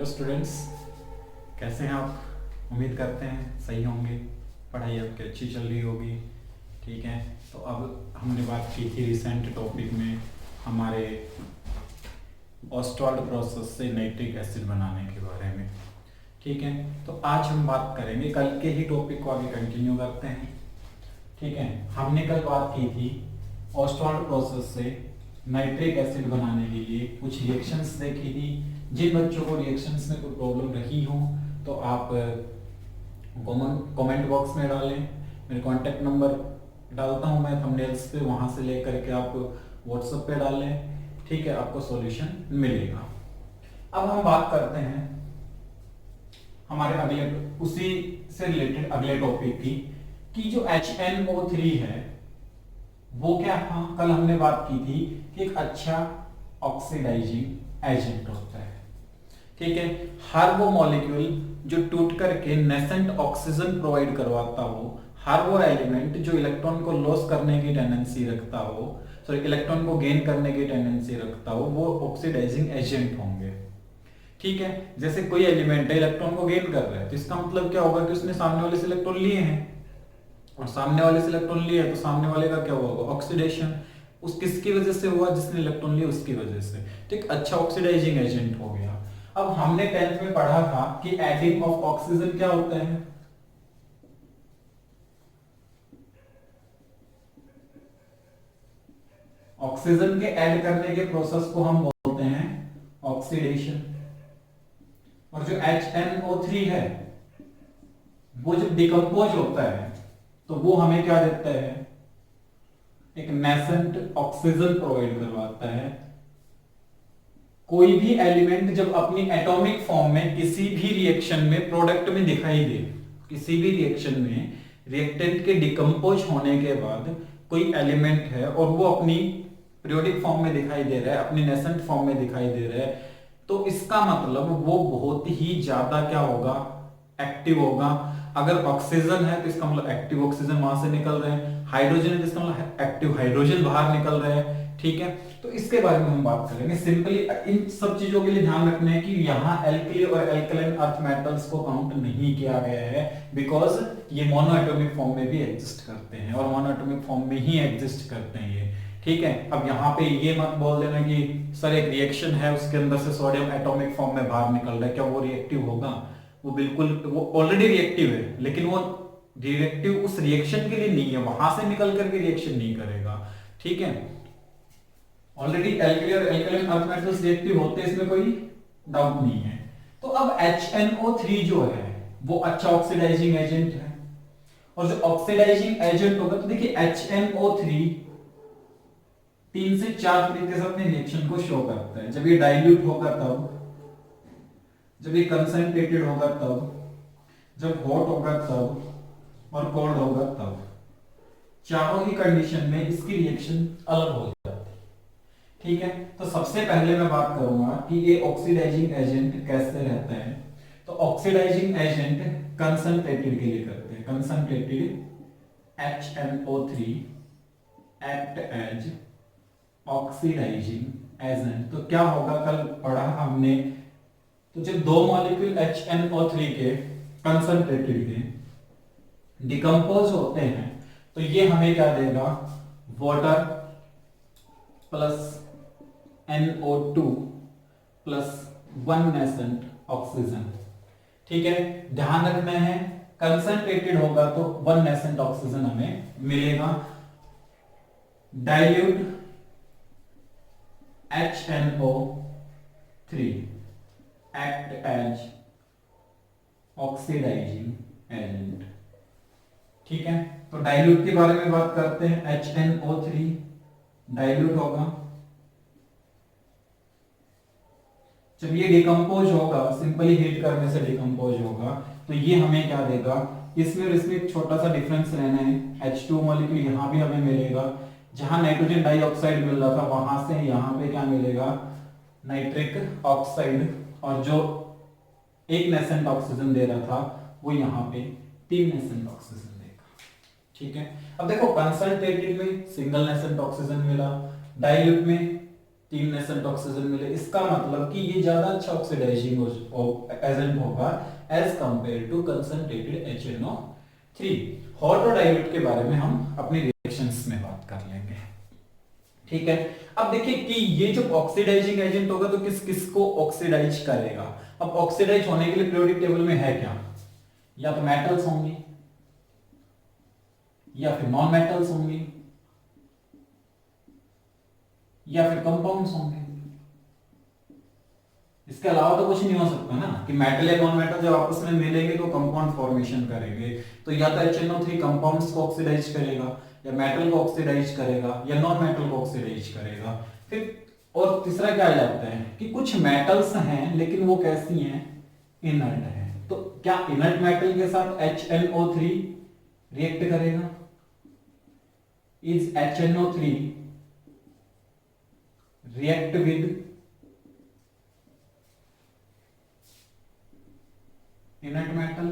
Students, कैसे हैं आप? उम्मीद करते हैं सही होंगे, पढ़ाई आपकी अच्छी चल रही होगी। ठीक है, तो अब हमने बात की थी रिसेंट टॉपिक में हमारे ऑस्टवाल्ड प्रोसेस से नाइट्रिक एसिड बनाने के बारे में। ठीक है, तो आज हम बात करेंगे, कल के ही टॉपिक को आगे कंटिन्यू करते हैं। ठीक है, हमने कल बात की थी ऑस्टवाल्ड प्रोसेस से नाइट्रिक एसिड बनाने के लिए कुछ रिएक्शंस देखी थी। जिन बच्चों को रिएक्शंस में कोई प्रॉब्लम रही हो तो आप कमेंट बॉक्स में डालें। मेरे कॉन्टेक्ट नंबर डालता हूं मैं थंबनेल्स पे, वहां से लेकर के आप व्हाट्सएप पे डालें। ठीक है, आपको सॉल्यूशन मिलेगा। अब हम बात करते हैं हमारे अगले उसी से रिलेटेड अगले टॉपिक की कि जो HNO3 है वो क्या था। कल हमने बात की थी कि एक अच्छा ऑक्सीडाइजिंग एजेंट होता है। ठीक है, हर वो मॉलिक्यूल जो टूट करके नेसेंट ऑक्सीजन प्रोवाइड करवाता हो, हर वो एलिमेंट जो इलेक्ट्रॉन को लॉस करने की टेंडेंसी रखता हो, सॉरी इलेक्ट्रॉन को गेन करने की टेंडेंसी रखता हो, वो ऑक्सीडाइजिंग एजेंट होंगे। ठीक है, जैसे कोई एलिमेंट है इलेक्ट्रॉन को गेन कर रहा है तो इसका मतलब क्या होगा कि उसने सामने वाले से इलेक्ट्रॉन लिए हैं, और सामने वाले से इलेक्ट्रॉन लिए तो सामने वाले का क्या होगा, ऑक्सीडेशन। उस किसकी वजह से हुआ, जिसने इलेक्ट्रॉन लिए उसकी वजह से। तो एक अच्छा ऑक्सीडाइजिंग एजेंट हो गया। अब हमने 10th में पढ़ा था कि एडिंग ऑफ ऑक्सीजन क्या होता है। ऑक्सीजन के ऐड करने के प्रोसेस को हम बोलते हैं ऑक्सीडेशन। और जो HNO3 है वो जब डिकम्पोज होता है तो वो हमें क्या देता है, एक नेसेंट ऑक्सीजन प्रोवाइड करवाता है। कोई भी एलिमेंट जब अपनी एटॉमिक फॉर्म में किसी भी रिएक्शन में प्रोडक्ट में दिखाई दे, किसी भी रिएक्शन में रिएक्टेंट के डिकम्पोज होने के बाद कोई एलिमेंट है और वो अपनी पीरियोडिक फॉर्म में दिखाई दे रहा है, अपनी नेसेंट फॉर्म में दिखाई दे रहा है, तो इसका मतलब वो बहुत ही ज्यादा क्या होगा, एक्टिव होगा। अगर ऑक्सीजन है तो इसका मतलब एक्टिव ऑक्सीजन वहां से निकल रहे हैं, हाइड्रोजन है तो इसका मतलब एक्टिव हाइड्रोजन बाहर निकल रहे हैं। ठीक है, तो इसके बारे में हम बात करेंगे। सिंपली इन सब चीजों के लिए ध्यान रखना है कि यहाँ एल्कली और एल्कलाइन अर्थ मेटल्स को काउंट नहीं किया गया है, बिकॉज ये मोनोएटॉमिक फॉर्म में भी एग्जिस्ट करते हैं और मोनोएटॉमिक फॉर्म में ही एग्जिस्ट करते हैं ये। ठीक है, अब यहाँ पे ये मत बोल देना कि सर एक रिएक्शन है उसके अंदर से सोडियम एटॉमिक फॉर्म में बाहर निकल रहा है, क्या वो रिएक्टिव होगा? वो बिल्कुल, वो ऑलरेडी रिएक्टिव है, लेकिन वो रिएक्टिव उस रिएक्शन के लिए नहीं है, वहां से निकल करके रिएक्शन नहीं करेगा। ठीक है, ऑलरेडी एल्कली और एल्कलाइन अर्थ मेटल्स रिएक्टिव होते हैं, इसमें कोई डाउट नहीं है। तो अब HNO3 जो है वो अच्छा ऑक्सीडाइजिंग एजेंट है, और जो ऑक्सीडाइजिंग एजेंट होगा तो देखिए HNO3 3 से 4 तरीके से अपने रिएक्शन को शो करता है। जब ये डाइल्यूट होगा तब, जब ये कंसंट्रेटेड होगा तब, जब हॉट होगा तब, और कोल्ड होगा तब। चारों ही कंडीशन में इसकी रिएक्शन अलग हो जाती है। ठीक है, तो सबसे पहले मैं बात करूंगा कि ये ऑक्सीडाइजिंग एजेंट कैसे रहता है। तो ऑक्सीडाइजिंग एजेंट कंसंट्रेटेड के लिए करते हैं। Concentrated HNO3 act as oxidising agent. तो क्या होगा, कल पढ़ा हमने, तो जब दो मॉलिक्यूल HNO3 के कंसंट्रेटेड के डिकम्पोज होते हैं तो ये हमें क्या देगा, water plus NO2 plus 1 nascent oxygen. ठीक है, ध्यान रखना है कंसंट्रेटेड होगा तो 1 नेसेंट ऑक्सीजन हमें मिलेगा। Dilute HNO3 act as oxidising agent. ठीक है, तो डाइल्यूट के बारे में बात करते हैं। HNO3 डाइल्यूट होगा, जब ये डिकम्पोज होगा, सिंपली हीट करने से डिकम्पोज होगा, तो ये हमें क्या देगा, इसमें और इसमें एक छोटा सा डिफरेंस रहना है। H2 मॉलिक्यूल यहां भी हमें मिलेगा, जहां नाइट्रोजन डाइऑक्साइड मिल रहा था वहां से यहां पे क्या मिलेगा, नाइट्रिक ऑक्साइड, और जो एक नेसेंट ऑक्सीजन दे रहा था वो यहाँ पे 3 नेसेंट ऑक्सीजन देगा। ठीक है, अब देखो कंसंट्रेटेड में सिंगल नेसेंट ऑक्सीजन मिला, डाइल्यूट में 3 नेसेंट ऑक्सीजन मिले, इसका मतलब कि ये ज्यादा अच्छा ऑक्सीडाइजिंग एजेंट होगा as compared to concentrated HNO3। Hot और डाइल्यूट के बारे में हम अपनी रिएक्शंस में बात कर लेंगे, ठीक है। अब देखिए कि ये जो ऑक्सीडाइजिंग एजेंट होगा तो किस किस को ऑक्सीडाइज करेगा। अब ऑक्सीडाइज होने के लिए पीरियोडिक टेबल में है क्या, या तो मेटल्स होंगे या फिर नॉन मेटल्स होंगे या फिर कंपाउंड्स होंगे। इसके अलावा तो कुछ नहीं हो सकता ना कि मेटल या नॉन मेटल जब आपस में मिलेंगे तो कंपाउंड फॉर्मेशन करेंगे। तो या तो HNO3 कंपाउंड्स को ऑक्सीडाइज करेगा, या मेटल को ऑक्सीडाइज करेगा, या नॉन मेटल को ऑक्सीडाइज करेगा। फिर और तीसरा क्या आ जाता है कि कुछ मेटल्स हैं लेकिन वो कैसी हैं, इनर्ट है। तो क्या इनर्ट मेटल के साथ HNO3 रिएक्ट करेगा? Is HNO3 react with inert metal?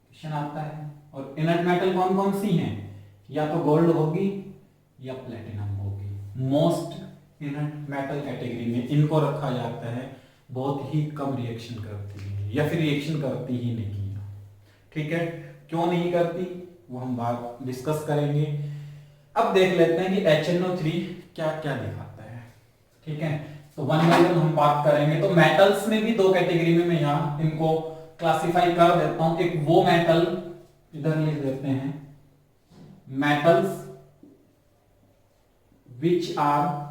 Question आता है। और इनर्ट मेटल कौन कौन सी हैं? या तो गोल्ड होगी या प्लेटिनम होगी। मोस्ट इनर्ट मेटल कैटेगरी में इनको रखा जाता है, बहुत ही कम रिएक्शन करती है या फिर रिएक्शन करती ही नहीं है, ठीक है। क्यों नहीं करती वो हम बात डिस्कस करेंगे। अब देख लेते हैं कि HNO3 क्या क्या दिखाता है, ठीक है। तो वन बाय वन हम बात करेंगे। तो मेटल्स में भी दो कैटेगरी में मैं यहां इनको क्लासिफाई कर देता हूं। एक वो मेटल, इधर लिख देते हैं, metals which are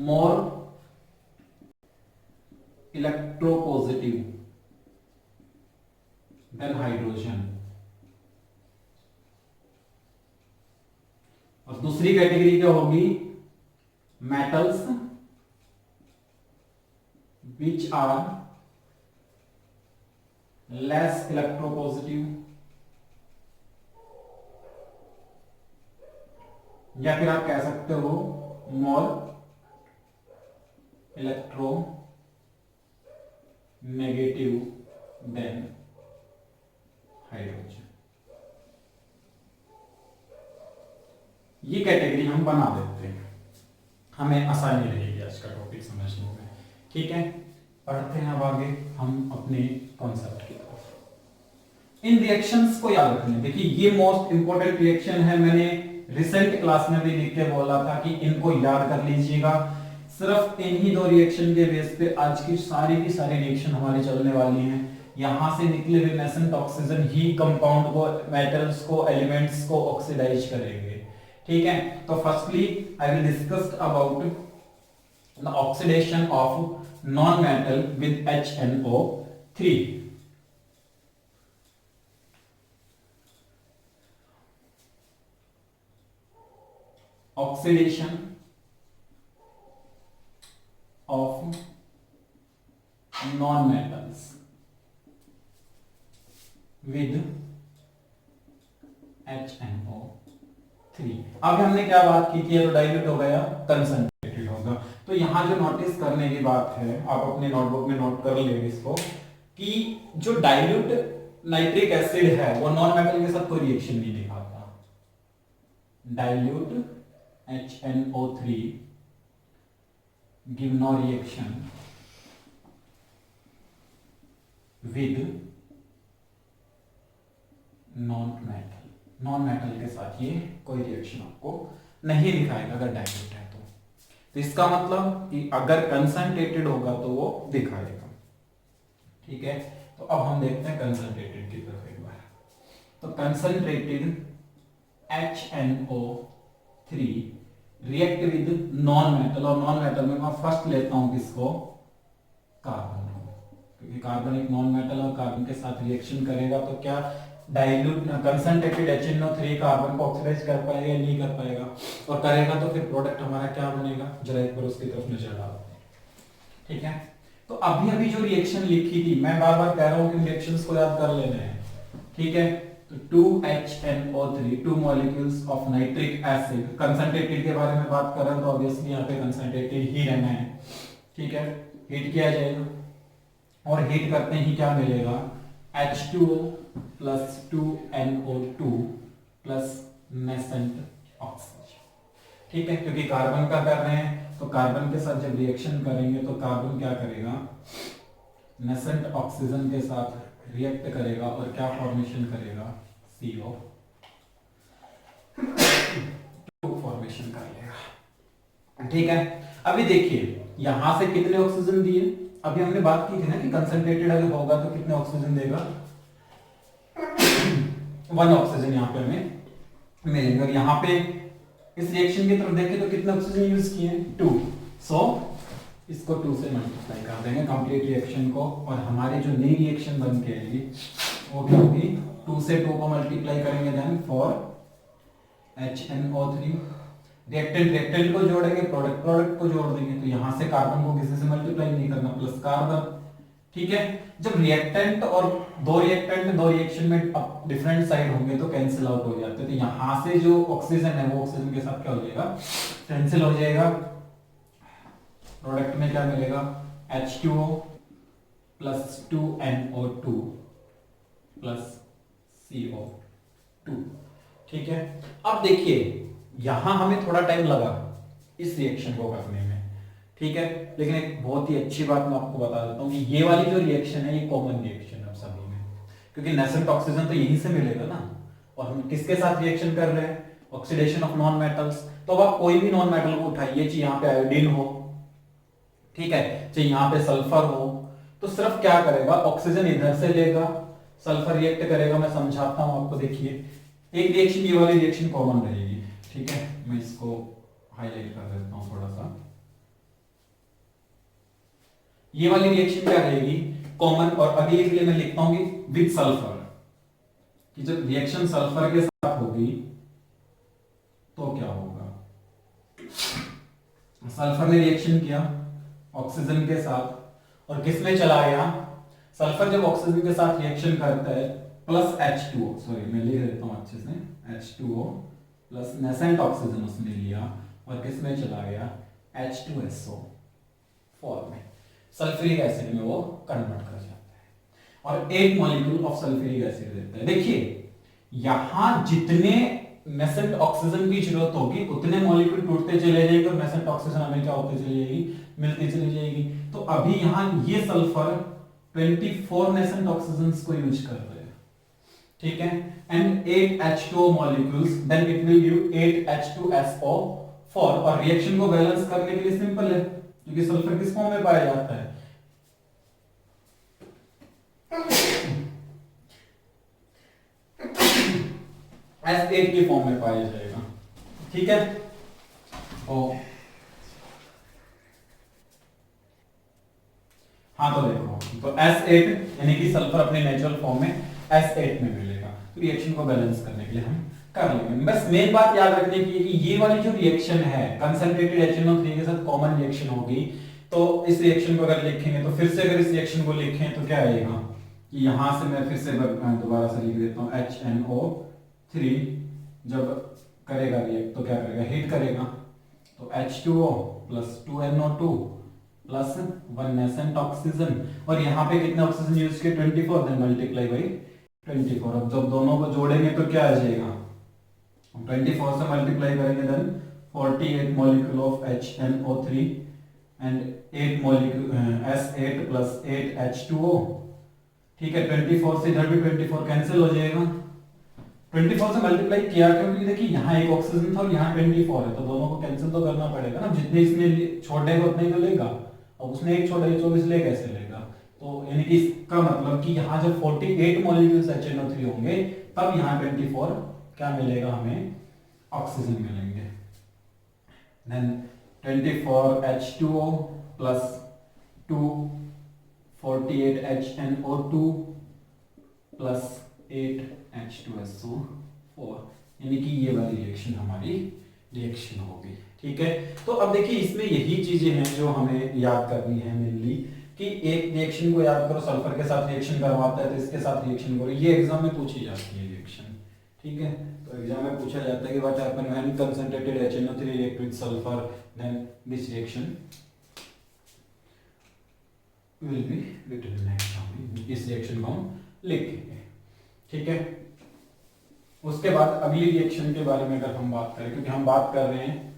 more electropositive than hydrogen. और दूसरी कैटेगरी क्या होगी, metals which are less electropositive, या फिर आप कह सकते हो more electronegative than hydrogen. ये कैटेगरी हम बना देते हैं, हमें आसानी रहेगी आज का टॉपिक समझने में, ठीक है। पढ़ते हैं अब आगे हम अपने कॉन्सेप्ट की तरफ। इन रिएक्शंस को याद रखना। देखिए ये मोस्ट इंपॉर्टेंट रिएक्शन है, मैंने रिसेंट क्लास में भी लिख के बोला था कि इनको याद कर लीजिएगा। सिर्फ इन्हीं दो रिएक्शन के बेस पे आज की सारी रिएक्शन हमारी चलने वाली हैं। यहां से निकले हुए नेसेंट ऑक्सीजन ही कंपाउंड को, मेटल्स को, एलिमेंट्स को ऑक्सीडाइज करेंगे, ठीक है। तो firstly I will discuss about the oxidation of non metal with HNO3। Oxidation of non metals with HNO3। अब हमने क्या बात की थी, तो डाइल्यूट हो गया, कंसंट्रेटेड होगा। तो यहां जो नोटिस करने की बात है, आप अपने नोटबुक में नोट कर लेंगे इसको, कि जो डाइल्यूट नाइट्रिक एसिड है वो नॉन मेटल के साथ कोई रिएक्शन नहीं दिखाता। Dilute HNO3 give no reaction with non metal के साथ ये कोई रिएक्शन आपको नहीं दिखाएगा अगर डाइल्यूट है तो इसका मतलब कि अगर कंसंट्रेटेड होगा तो वो दिखाएगा, ठीक है। तो अब हम देखते हैं कंसंट्रेटेड की तरफ एक बार। तो concentrated HNO3 react with non metal, और नॉन मेटल में मैं फर्स्ट लेता हूं किसको, कार्बन को, क्योंकि कार्बन एक नॉन मेटल और कार्बन के साथ रिएक्शन करेगा तो क्या डाइल्यूट कंसंट्रेटेड HNO3 कार्बन को ऑक्सीडाइज कर पाएगा या नहीं कर पाएगा, और करेगा तो फिर प्रोडक्ट हमारा क्या बनेगा, जरा एक बार उसकी तरफ नजर डालते हैं, ठीक है। तो अभी जो रिएक्शन लिखी थी, मैं बार बार कह रहा हूं कि रिएक्शंस को याद कर लेना है, ठीक है। तो 2HNO3, 2 molecules of nitric acid, concentrated के बारे में बात कर रहे हैं तो ऑब्वियसली यहाँ पे कंसंट्रेटेड ही रहना है, ठीक है। हीट किया जाएगा और हीट करते ही क्या मिलेगा, H2O plus 2NO2 plus nascent oxygen. ठीक है, क्योंकि कार्बन का कर रहे हैं तो कार्बन के साथ जब रिएक्शन करेंगे तो कार्बन क्या करेगा, नेसेंट ऑक्सीजन के साथ रिएक्ट करेगा और क्या फॉर्मेशन करेगा, CO2 फॉर्मेशन कर लेगा। ठीक है, अभी देखिए यहां से कितने ऑक्सीजन दिए, अभी हमने बात की थी ना कि कंसंट्रेटेड अगर होगा तो कितने ऑक्सीजन देगा, 1 ऑक्सीजन यहाँ पे हमें मिलेंगे। और यहाँ पे इस रिएक्शन की तरफ देखें तो कितने ऑक्सीजन यूज किए हैं, 2। सो इसको 2 से मल्टीप्लाई कर देंगे कंप्लीट रिएक्शन को, और हमारी जो नई रिएक्शन बन के आएगी वो क्या होगी, 2 से 2 को मल्टीप्लाई करेंगे देन फॉर HNO3। रिएक्टेंट को जोड़ेंगे, प्रोडक्ट को जोड़ देंगे, तो यहां से कार्बन को किसी से मल्टीप्लाई नहीं करना, प्लस कार्बन। ठीक है, जब रिएक्टेंट और दो रिएक्शन में डिफरेंट साइड होंगे तो कैंसिल आउट हो जाते हैं, तो यहां से जो ऑक्सीजन है वो ऑक्सीजन के साथ क्या हो जाएगा, कैंसिल हो जाएगा। प्रोडक्ट में क्या मिलेगा, H2O plus 2NO2 plus CO2। ठीक है, अब देखिए यहां हमें थोड़ा टाइम लगा इस रिएक्शन को करने में, ठीक है, लेकिन एक बहुत ही अच्छी बात मैं आपको बता देता हूं कि ये वाली जो रिएक्शन है ये कॉमन रिएक्शन है सभी में, क्योंकि नेसेंट ऑक्सीजन तो यहीं से मिलेगा ना, और हम किसके साथ रिएक्शन कर रहे हैं, ऑक्सीडेशन ऑफ नॉन मेटल्स। तो अब आप कोई भी नॉन मेटल को उठाइए, चाहे यहाँ पे आयोडीन हो, ठीक है, चाहे यहाँ पे सल्फर हो, तो सिर्फ क्या करेगा, ऑक्सीजन इधर से लेगा, सल्फर रिएक्ट करेगा। मैं समझाता हूं आपको, देखिए एक रिएक्शन ये वाली रिएक्शन कॉमन रहेगी, ठीक है, मैं इसको हाईलाइट कर देता हूं थोड़ा सा। ये वाली रिएक्शन क्या रहेगी, कॉमन, और अगले के लिए मैं लिखता हूं कि विद सल्फर, कि जब रिएक्शन सल्फर के साथ होगी तो क्या होगा, सल्फर ने रिएक्शन किया ऑक्सीजन के साथ, और किस में चला गया, सल्फर जब ऑक्सीजन के साथ रिएक्शन करता है प्लस H2O, सॉरी मैं लिख देता हूं अच्छे से, H2O प्लस नेसेंट ऑक्सीजन उसने लिया और किस में चला गया, H2SO फॉर्म में, सल्फ्यूरिक एसिड में वो कन्वर्ट कर जाता है और एक मॉलिक्यूल ऑफ सल्फ्यूरिक एसिड देता है। देखिए यहां जितने नेसेंट ऑक्सीजन की जरूरत होगी उतने मॉलिक्यूल टूटते चले जाएंगे और नेसेंट ऑक्सीजन हमें क्या होती चली जाएगी, मिलती चली जाएगी। तो अभी यहां ये सल्फर 24 नेसेंट ऑक्सीजंस को यूज कर रहे हैं, ठीक है, and 8 H2O molecules, then it will give 8 H2SO4। और रिएक्शन को बैलेंस करने के लिए सिंपल है, क्योंकि सल्फर किस फॉर्म में पाया जाता है, S8 की फॉर्म में पाया जाएगा, ठीक है। ओ हाँ, तो देखो, तो S8 यानी कि सल्फर अपने नेचुरल फॉर्म में S8 में मिलेगा, तो रिएक्शन को बैलेंस करने के लिए हम कर लेंगे। बस मेन बात याद रखने की है कि ये वाली जो रिएक्शन है कंसंट्रेटेड HNO3 के साथ कॉमन रिएक्शन होगी, तो इस रिएक्शन को अगर लिखेंगे तो फिर से अगर इस रिएक्शन को लिखें तो क्या आएगा कि यहां से मैं फिर से दोबारा से लिख देता हूं, HNO3 जब करेगा रिएक्ट तो क्या करेगा, हीट करेगा, तो H2O plus 2NO2 plus 1 nascent oxygen, और यहाँ पे कितने ऑक्सीजन यूज किए, 24, देन मल्टीप्लाई बाई 24। अब जब दोनों को जोड़ेंगे तो क्या आ जाएगा, 24 से मल्टीप्लाई करेंगे then 48 molecule of HNO3 and 8 molecule S8 plus 8 H2O, ठीक है। 24 से इधर भी 24 कैंसिल हो जाएगा, 24 से मल्टीप्लाई किया क्योंकि देखिए यहाँ एक ऑक्सीजन था और यहाँ 24 है, तो दोनों को कैंसिल तो करना पड़ेगा ना, जितने इसमें छोड़ेगा उतने ही तो लेगा, अब उसने एक छोड़ा 24 ले कैसे लेगा, तो यानी कि इसका मतलब कि यहाँ जब 48 मॉलिक्यूल्स HNO3 होंगे तब यहाँ 24 क्या मिलेगा, हमें ऑक्सीजन मिलेंगे। Then 24 H2O plus 2 48 HNO2 plus 8 H2SO4, यानी कि ये वाली रिएक्शन हमारी रिएक्शन होगी, ठीक है। तो अब देखिए इसमें यही चीजें हैं जो हमें याद करनी है मेनली, कि एक रिएक्शन को याद करो, सल्फर के साथ रिएक्शन करवाता है तो इसके साथ रिएक्शन करो, ये एग्जाम में पूछी जाती है रिएक्शन, ठीक है। तो एग्जाम में पूछा जाता है कि what happen when concentrated HNO3 react with sulphur, then this reaction will be written in exam, इस रिएक्शन को हम लिखेंगे, ठीक है। उसके बाद अगली रिएक्शन के बारे में अगर हम बात करें, क्योंकि हम बात कर रहे हैं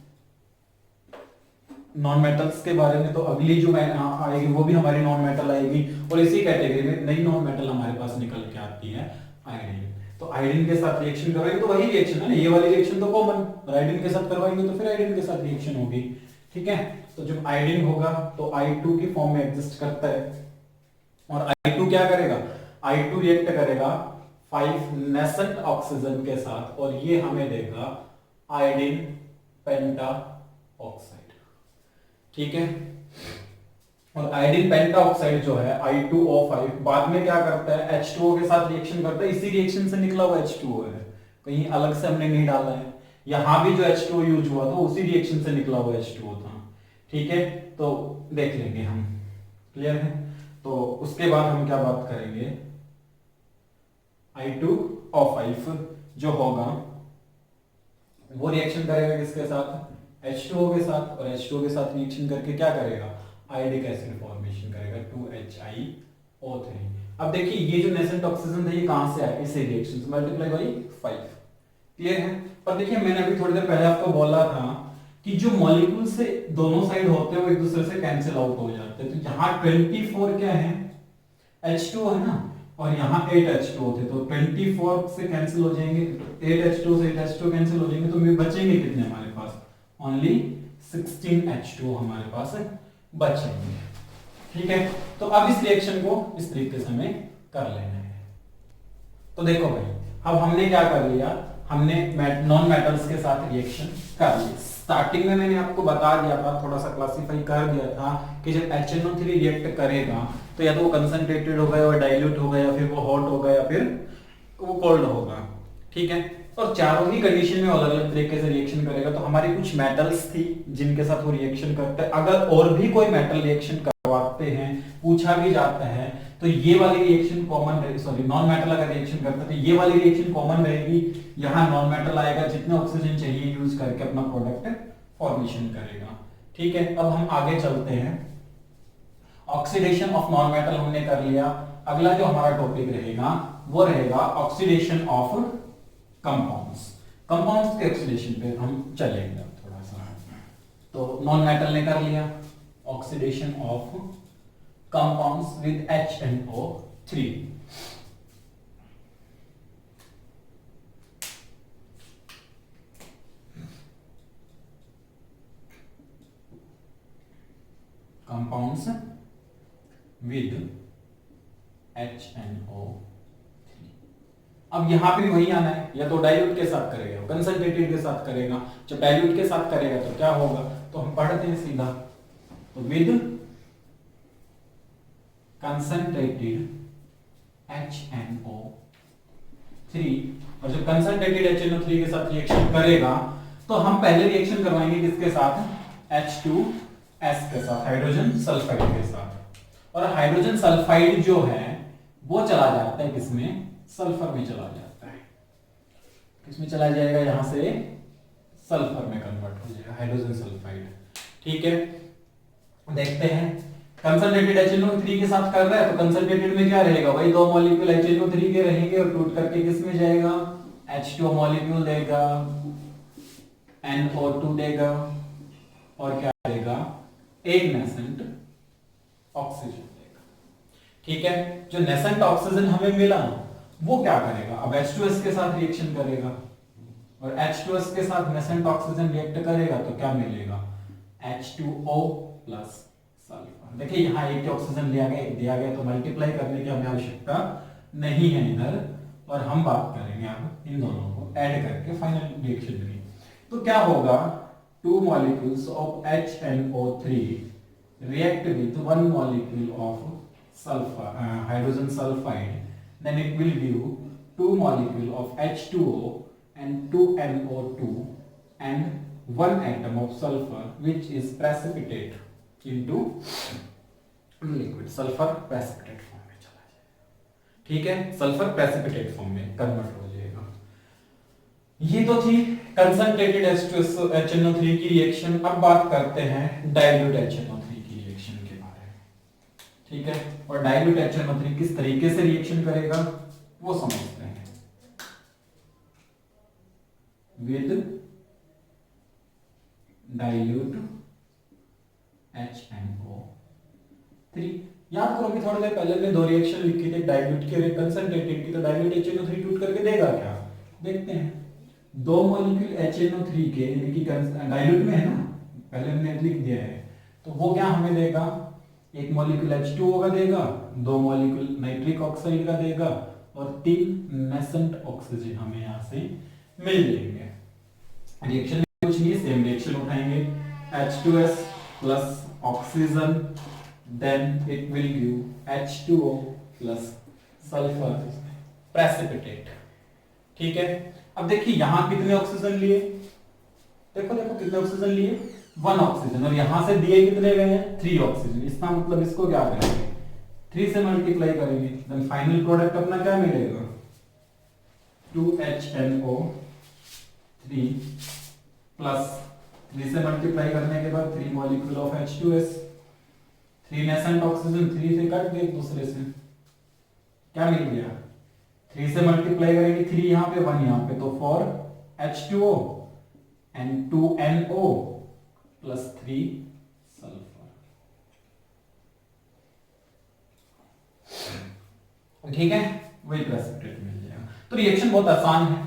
नॉन मेटल्स के बारे में, तो अगली जो आएगी वो भी हमारी नॉन मेटल आएगी, और इसी कैटेगरी में नई नॉन मेटल हमारे पास निकल के आती है आयोडीन। तो आयोडीन के साथ रिएक्शन करवाएंगे तो वही रिएक्शन है ना, ये वाली रिएक्शन तो कॉमन, आयोडीन के साथ करवाएंगे तो फिर आयोडीन के साथ रिएक्शन होगी। ठीक है, तो जब आयोडीन होगा तो I2 की फॉर्म में एग्जिस्ट करता है, और I2 क्या करेगा, I2 रिएक्ट करेगा 5 नेसेंट ऑक्सीजन के साथ, और ये हमें देगा आयोडीन पेंटा ऑक्साइड। ठीक है, और आयोडीन पेंटा ऑक्साइड जो है I2O5 बाद में क्या करता है, H2O के साथ रिएक्शन करता है, इसी रिएक्शन से निकला हुआ H2O है, कहीं अलग से हमने नहीं डाला है। यहां भी जो H2O यूज हुआ था उसी रिएक्शन से निकला हुआ H2O था। ठीक है, तो देख लेंगे हम, क्लियर है। तो उसके बाद हम क्या बात करेंगे, I2O5 जो होगा वो रिएक्शन करेगा किसके साथ, H2O के साथ, और H2O के साथ रिएक्शन करके क्या करेगा, आयोडिक एसिड फॉर्मेशन करेगा 2HiO3। अब देखिए ये जो नेसेंट ऑक्सीजन था ये कहां से आया, इसे रिएक्शन से मल्टीप्लाई बाई 5। क्लियर है। पर देखिए मैंने अभी थोड़ी देर पहले आपको बोला था कि जो मॉलिक्यूल से दोनों साइड होते हैं वो एक दूसरे से कैंसिल आउट हो जाते हैं। तो यहाँ 24 क्या है, H2O है ना, और यहाँ 8H2O थे, तो 24 से कैंसिल हो जाएंगे, 8H2 से 8H2 कैंसिल हो जाएंगे, तो बचेंगे कितने हमारे पास, ओनली 16H2 हमारे पास बचेंगे। ठीक है, तो अब इस रिएक्शन को इस तरीके से हमें कर लेना है। तो देखो भाई, अब हमने क्या कर लिया, हमने नॉन मेटल्स के साथ रिएक्शन कर ली। स्टार्टिंग में मैंने आपको बता दिया था, थोड़ा सा क्लासिफाई कर दिया था कि जब HNO3 रिएक्ट करेगा तो या तो वो कंसंट्रेटेड होगा या डाइल्यूट होगा या फिर वो हॉट होगा या फिर वो कोल्ड होगा। ठीक है, और चारों ही कंडीशन में अलग अलग तरीके से रिएक्शन करेगा। तो हमारी कुछ मेटल्स थी जिनके साथ वो रिएक्शन करते हैं, अगर और भी कोई मेटल रिएक्शन करवाते हैं, पूछा भी जाता है, तो ये वाली रिएक्शन कॉमन रहेगी, सॉरी नॉन मेटल अगर रिएक्शन करता है तो ये वाली रिएक्शन कॉमन रहेगी, यहाँ नॉन मेटल आएगा, जितना ऑक्सीजन चाहिए यूज करके अपना प्रोडक्ट फॉर्मेशन करेगा। ठीक है, अब हम आगे चलते हैं। ऑक्सीडेशन ऑफ नॉन मेटल हमने कर लिया। अगला जो हमारा टॉपिक रहेगा वो रहेगा ऑक्सीडेशन ऑफ कंपाउंड्स। कंपाउंड्स के ऑक्सीडेशन पे हम चलेंगे अब थोड़ा सा। तो नॉन मेटल ने कर लिया, oxidation of compounds with HNO3। Compounds with HNO3। अब यहां पे वही आना है, या तो डाइल्यूट के साथ करेगा, कंसंट्रेटेड के साथ करेगा। जब डाइल्यूट के साथ करेगा तो क्या होगा, तो हम पढ़ते हैं सीधा, तो विद कंसंट्रेटेड HNO3, और जब कंसंट्रेटेड HNO3 के साथ रिएक्शन करेगा तो हम पहले रिएक्शन करवाएंगे किसके साथ, H2S के साथ, हाइड्रोजन सल्फाइड के साथ। और हाइड्रोजन सल्फाइड जो है वो चला जाता है किसमें, सल्फर में चला जाता है। किसमें चला जाएगा, यहां से सल्फर में कन्वर्ट हो जाएगा, हाइड्रोजन सल्फाइड। ठीक है, देखते हैं। कंसंट्रेटेड HNO3 के साथ कर रहा है तो कंसंट्रेटेड में क्या रहेगा, वही दो मॉलिक्यूल HNO3 के रहेंगे, और टूट करके किसमें जाएगा, H2 मॉलिक्यूल देगा, NO2 देगा, और क्या देगा, एक नेसेंट ऑक्सीजन देगा। ठीक है, जो नेसेंट ऑक्सीजन हमें मिला वो क्या करेगा, अब H2S के साथ रिएक्शन करेगा, और H2S के साथ नेसेंट ऑक्सीजन रिएक्ट करेगा तो क्या मिलेगा, H2O प्लस सल्फर। देखिए यहाँ एक ऑक्सीजन दिया गया तो मल्टीप्लाई करने की हमें आवश्यकता नहीं है इधर, और हम बात करेंगे अब इन दोनों को ऐड करके फाइनल रिएक्शन की। तो क्या होगा, 2 molecules of HNO3 react with 1 molecule of sulfur, hydrogen sulfide, then it will give 2 molecule of H2O and 2 NO2 and 1 atom of sulfur, which is precipitate into liquid. Sulphur precipitate form में चला जाएगा। ठीक है, sulphur precipitate form में convert हो जाएगा। ये तो थी कंसंट्रेटेड HNO3 की रिएक्शन। अब बात करते हैं डाइल्यूट HNO3 की रिएक्शन के बारे में। ठीक है, और डाइल्यूट HNO3 किस तरीके से रिएक्शन करेगा वो समझते हैं। With dilute HNO3। याद करो कि थोड़ी देर पहले मैं दो रिएक्शन लिखी थी, डाइल्यूट की और कंसंट्रेटेड की, तो डाइल्यूट HNO3 टूट करके देगा क्या, देखते हैं। दो मॉलिक्यूल HNO3 के, यानी कि डाइल्यूट में है ना, पहले हमने लिख दिया है, तो वो क्या हमें देगा, एक मॉलिक्यूल H2O का देगा, दो मॉलिक्यूल नाइट्रिक ऑक्साइड का देगा और 3 नेसेंट ऑक्सीजन हमें यहाँ से मिल जाएंगे। रिएक्शन में कुछ नहीं, सेम रिएक्शन उठाएंगे, H2S plus oxygen, then it will give H2O plus sulphur precipitate. ठीक है, अब देखिए यहां कितने ऑक्सीजन लिए, देखो देखो कितने ऑक्सीजन लिए, 1 ऑक्सीजन, और यहां से दिए कितने गए हैं, 3 ऑक्सीजन। इसका मतलब इसको क्या करेंगे, 3 से मल्टीप्लाई करेंगे, देन फाइनल प्रोडक्ट अपना क्या मिलेगा, 2HNO3 प्लस 3 से मल्टीप्लाई करने के बाद 3 molecule of H2S, 3 nascent oxygen 3 से कट गए एक दूसरे से, क्या मिल गया, 3 से मल्टीप्लाई करेंगे, 3 यहां पे 1 यहां पे, तो 4 H2O and 2 NO plus 3 sulphur. ठीक है, वही प्रेसिपिटेट मिल जाएगा। तो रिएक्शन बहुत आसान है।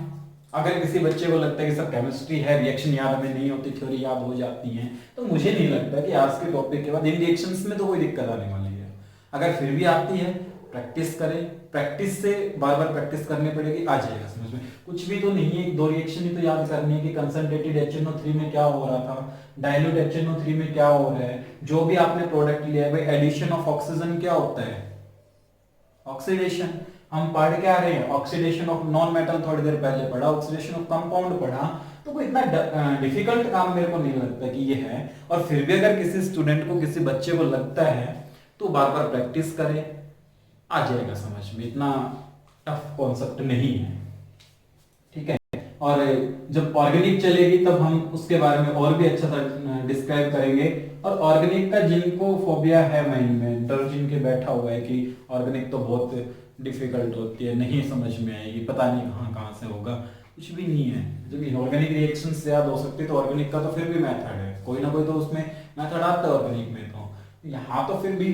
अगर किसी बच्चे को लगता है कि सब केमिस्ट्री है, रिएक्शन याद हमें नहीं होती, थ्योरी याद हो जाती है, तो मुझे नहीं लगता कि आज के टॉपिक के बाद इन रिएक्शंस में तो कोई दिक्कत आने वाली है। अगर फिर भी आती है, प्रैक्टिस करें, प्रैक्टिस से बार बार प्रैक्टिस करनी पड़ेगी, आ जाएगा समझ में। कुछ भी तो नहीं है, 2 रिएक्शन ही तो याद करनी है कि कंसंट्रेटेड HNO3 में क्या हो रहा था, डाइल्यूट HNO3 में क्या हो रहा है, जो भी आपने प्रोडक्ट लिया है भाई, एडिशन ऑफ ऑक्सीजन क्या होता है, ऑक्सीडेशन। हम पढ़ क्या रहे हैं, ऑक्सीडेशन ऑफ नॉन मेटल, थोड़ी देर पहले पढ़ा, ऑक्सीडेशन ऑफ कंपाउंड पढ़ा, तो कोई इतना डिफिकल्ट काम मेरे को नहीं लगता कि ये है। और फिर भी अगर किसी स्टूडेंट को, किसी बच्चे को लगता है, तो बार बार प्रैक्टिस करे, आ जाएगा समझ में, इतना टफ कॉन्सेप्ट नहीं है। ठीक है, और जब ऑर्गेनिक चलेगी तब हम उसके बारे में और भी अच्छा सा डिस्क्राइब करेंगे। और ऑर्गेनिक का जिनको फोबिया है माइंड में, डर जिनके बैठा हुआ है कि ऑर्गेनिक तो बहुत डिफिकल्ट होती है, नहीं समझ में आएगी, पता नहीं कहाँ कहाँ से होगा, कुछ भी नहीं है। जब इनऑर्गेनिक रिएक्शन से याद हो सकती है, तो ऑर्गेनिक का तो फिर भी मेथड है, कोई ना कोई तो उसमें मेथड आता है ऑर्गेनिक में। तो यहाँ तो फिर भी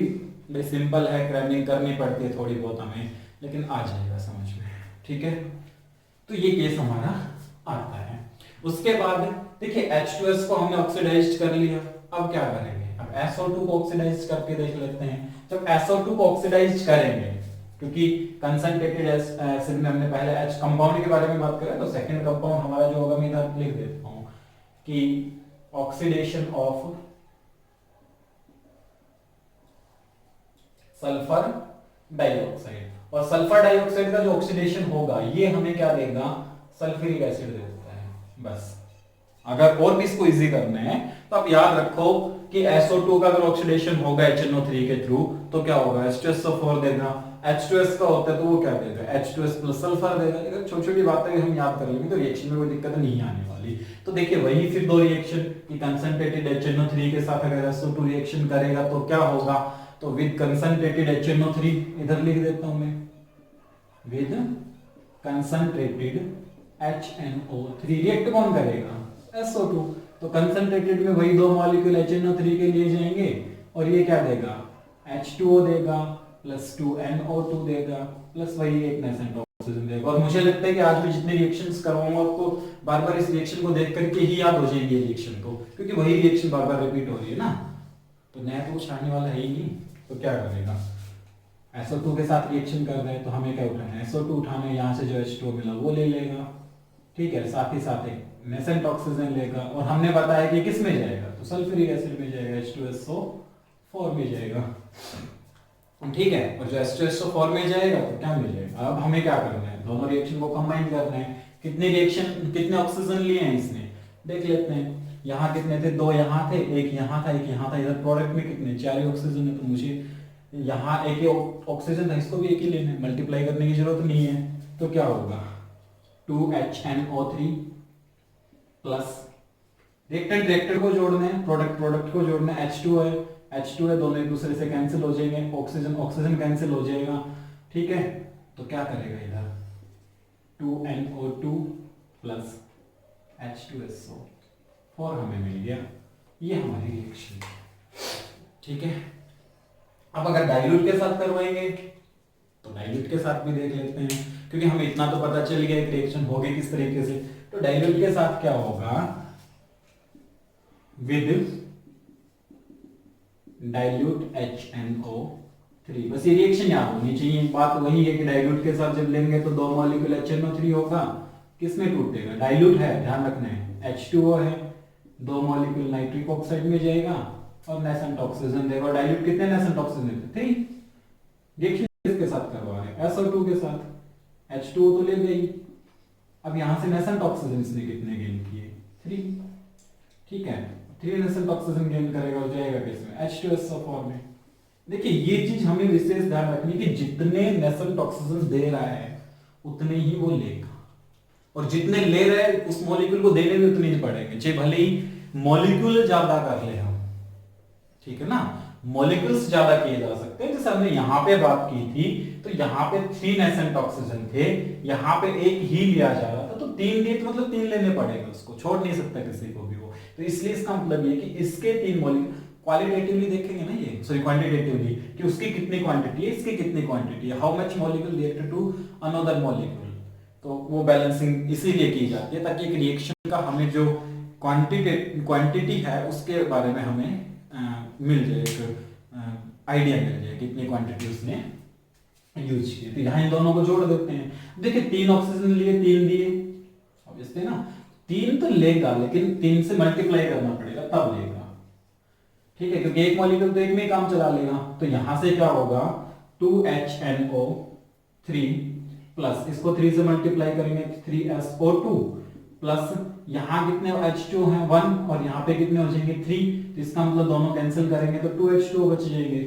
भाई सिंपल है, क्रैमिंग करनी पड़ती है थोड़ी बहुत हमें, लेकिन आ जाएगा समझ में। ठीक है, तो ये केस हमारा आता है। उसके बाद देखिए H2S को हमने ऑक्सीडाइज्ड कर लिया, अब क्या करेंगे, अब SO2 को ऑक्सीडाइज करके देख लेते हैं। जब SO2 को ऑक्सीडाइज करेंगे, क्योंकि कंसंट्रेटेड एसिड में हमने पहले H कंपाउंड के बारे में बात करें, तो सेकंड कंपाउंड हमारा जो होगा, मैं इधर लिख देता हूं कि ऑक्सीडेशन ऑफ सल्फर डाइऑक्साइड, और सल्फर डाइऑक्साइड का जो ऑक्सीडेशन होगा, ये हमें क्या देगा, सल्फ्यूरिक एसिड दे देता है। बस अगर और भी इसको इजी करना है, तो आप याद रखो कि SO2 का अगर ऑक्सीडेशन होगा HNO3 के थ्रू, तो क्या होगा, H2SO4 देगा। H2S का होता है तो वो क्या देगा, H2S प्लस सल्फर देगा। अगर छोटी छोटी बातें हम याद कर लेंगे तो रिएक्शन में कोई दिक्कत नहीं आने वाली। तो देखिए वही फिर 2 रिएक्शन कि कंसंट्रेटेड HNO3 के साथ अगर SO2 रिएक्शन करेगा तो क्या होगा, तो विद कंसंट्रेटेड HNO3, इधर लिख देता हूं मैं, विद कंसंट्रेटेड HNO3 रिएक्ट कौन करेगा, SO2। तो कंसंट्रेटेड में वही 2 मॉलिक्यूल HNO3 के लिए जाएंगे, और ये क्या देगा, H2O देगा प्लस 2NO2 देगा प्लस वही एक नेसेंट ऑक्सीजन देगा। और मुझे लगता है कि आज भी जितने रिएक्शंस करवाऊंगा आपको, बार बार इस रिएक्शन को देख करके ही याद हो जाएगी रिएक्शन को, क्योंकि वही रिएक्शन बार बार रिपीट हो रही है ना, तो नया तो कुछ आने वाला है ही नहीं। तो क्या करेगा, SO2 के साथ रिएक्शन कर रहे हैं, तो हमें क्या उठाना है, SO2 उठाना है, यहाँ से जो H2O मिला वो ले लेगा। ठीक है, साथ ही साथ एक नेसेंट ऑक्सीजन लेगा, और हमने बताया कि किस में जाएगा, तो सल्फ्यूरिक एसिड में जाएगा, H2SO4 में जाएगा। ठीक है, और जो H2SO4 में जाएगा तो क्या मिलेगा, अब हमें क्या करना है, दोनों रिएक्शन को कंबाइन करना है। कितने रिएक्शन, कितने ऑक्सीजन लिए हैं इसने, देख लेते हैं। यहाँ कितने थे, 2 यहाँ थे, एक यहाँ था, एक यहाँ था। इधर प्रोडक्ट में कितने, 4 ही ऑक्सीजन है, तो मुझे यहाँ एक ही ऑक्सीजन था, इसको भी एक ही लेना है, मल्टीप्लाई करने की जरूरत नहीं है। तो क्या होगा, 2HNO3 प्लस रिएक्टेंट रिएक्टेंट को जोड़ना है, प्रोडक्ट प्रोडक्ट को जोड़ना है, H2 है, दोनों एक दूसरे से कैंसिल हो जाएंगे, ऑक्सीजन ऑक्सीजन कैंसिल हो जाएगा। ठीक है, तो क्या करेगा इधर, 2NO2 प्लस H2SO4 हमें मिल गया। ये हमारी रिएक्शन है, ठीक है। अब अगर डाइल्यूट के साथ करवाएंगे तो डाइल्यूट के साथ भी देख लेते हैं, क्योंकि हमें इतना तो पता चल गया एक रिएक्शन होगी किस तरीके से। तो डाइल्यूट के साथ क्या होगा, विद डाइल्यूट HNO3। बस ये रिएक्शन याद होनी चाहिए। बात वही है कि डाइल्यूट के साथ जब लेंगे तो 2 मॉलिक्यूल HNO3 होगा, किसमें टूटेगा, डाइल्यूट है, ध्यान रखना है, H2O है, 2 मॉलिक्यूल नाइट्रिक ऑक्साइड में जाएगा और नेसेंट ऑक्सीजन देगा। डाइल्यूट कितने नेसेंट ऑक्सीजन देते, 3। रिएक्शन किसके साथ करवा रहे हैं, SO2 के साथ, H2O तो ले गई, अब यहां से नेसेंट ऑक्सीजन इसने कितने गेन किए, 3, ठीक है। 3 नेसेंट ऑक्सीजन गेन करेगा और जाएगा किसमें, H2SO4 में। देखिए ये चीज हमें विशेष ध्यान रखनी है कि जितने नेसेंट ऑक्सीजन दे रहा है उतने ही वो लेगा, और जितने ले रहे हैं उस मॉलिक्यूल को देने में उतने ही पड़ेंगे, चाहे भले ही मॉलिक्यूल ज्यादा कर ले हम, ठीक है ना। मॉलिक्यूल्स ज्यादा किए जा सकते हैं, जैसे हमने यहां पे बात की थी, तो यहां पे 3 नेसेंट ऑक्सीजन थे, यहां पे एक ही लिया जा रहा था, तो 3 दिए तो मतलब 3 लेने पड़ेगा, उसको छोड़ नहीं सकता किसी को भी वो। तो इसलिए इसका मतलब ये कि इसके 3 मॉलिक्यूल क्वालिटेटिवली देखेंगे ना, ये सॉरी क्वांटिटेटिवली, कि उसकी कितनी क्वांटिटी है, इसकी कितनी क्वांटिटी है, how much molecule reacted to another molecule. तो वो बैलेंसिंग इसीलिए की जाती है ताकि एक रिएक्शन का हमें जो क्वांटिटी है उसके बारे में हमें मिल जाए, एक आइडिया मिल जाए कितनी क्वांटिटी उसने यूज की। तो यहाँ इन दोनों को जोड़ देते हैं। देखिए 3 ऑक्सीजन लिए, 3 दिए, ऑब्वियसली ना, 3 तो लेगा लेकिन 3 से मल्टीप्लाई करना पड़ेगा तब लेगा, ठीक है, क्योंकि एक मॉलिक्यूल तो एक में ही काम चला लेगा। तो यहां से क्या होगा, 2HNO3 प्लस इसको 3 से मल्टीप्लाई करेंगे 3SO2 प्लस यहाँ कितने H2 हैं 1 और यहाँ पे कितने हो जाएंगे 3, तो इसका मतलब दोनों कैंसिल करेंगे तो 2H2 बच जाएंगे,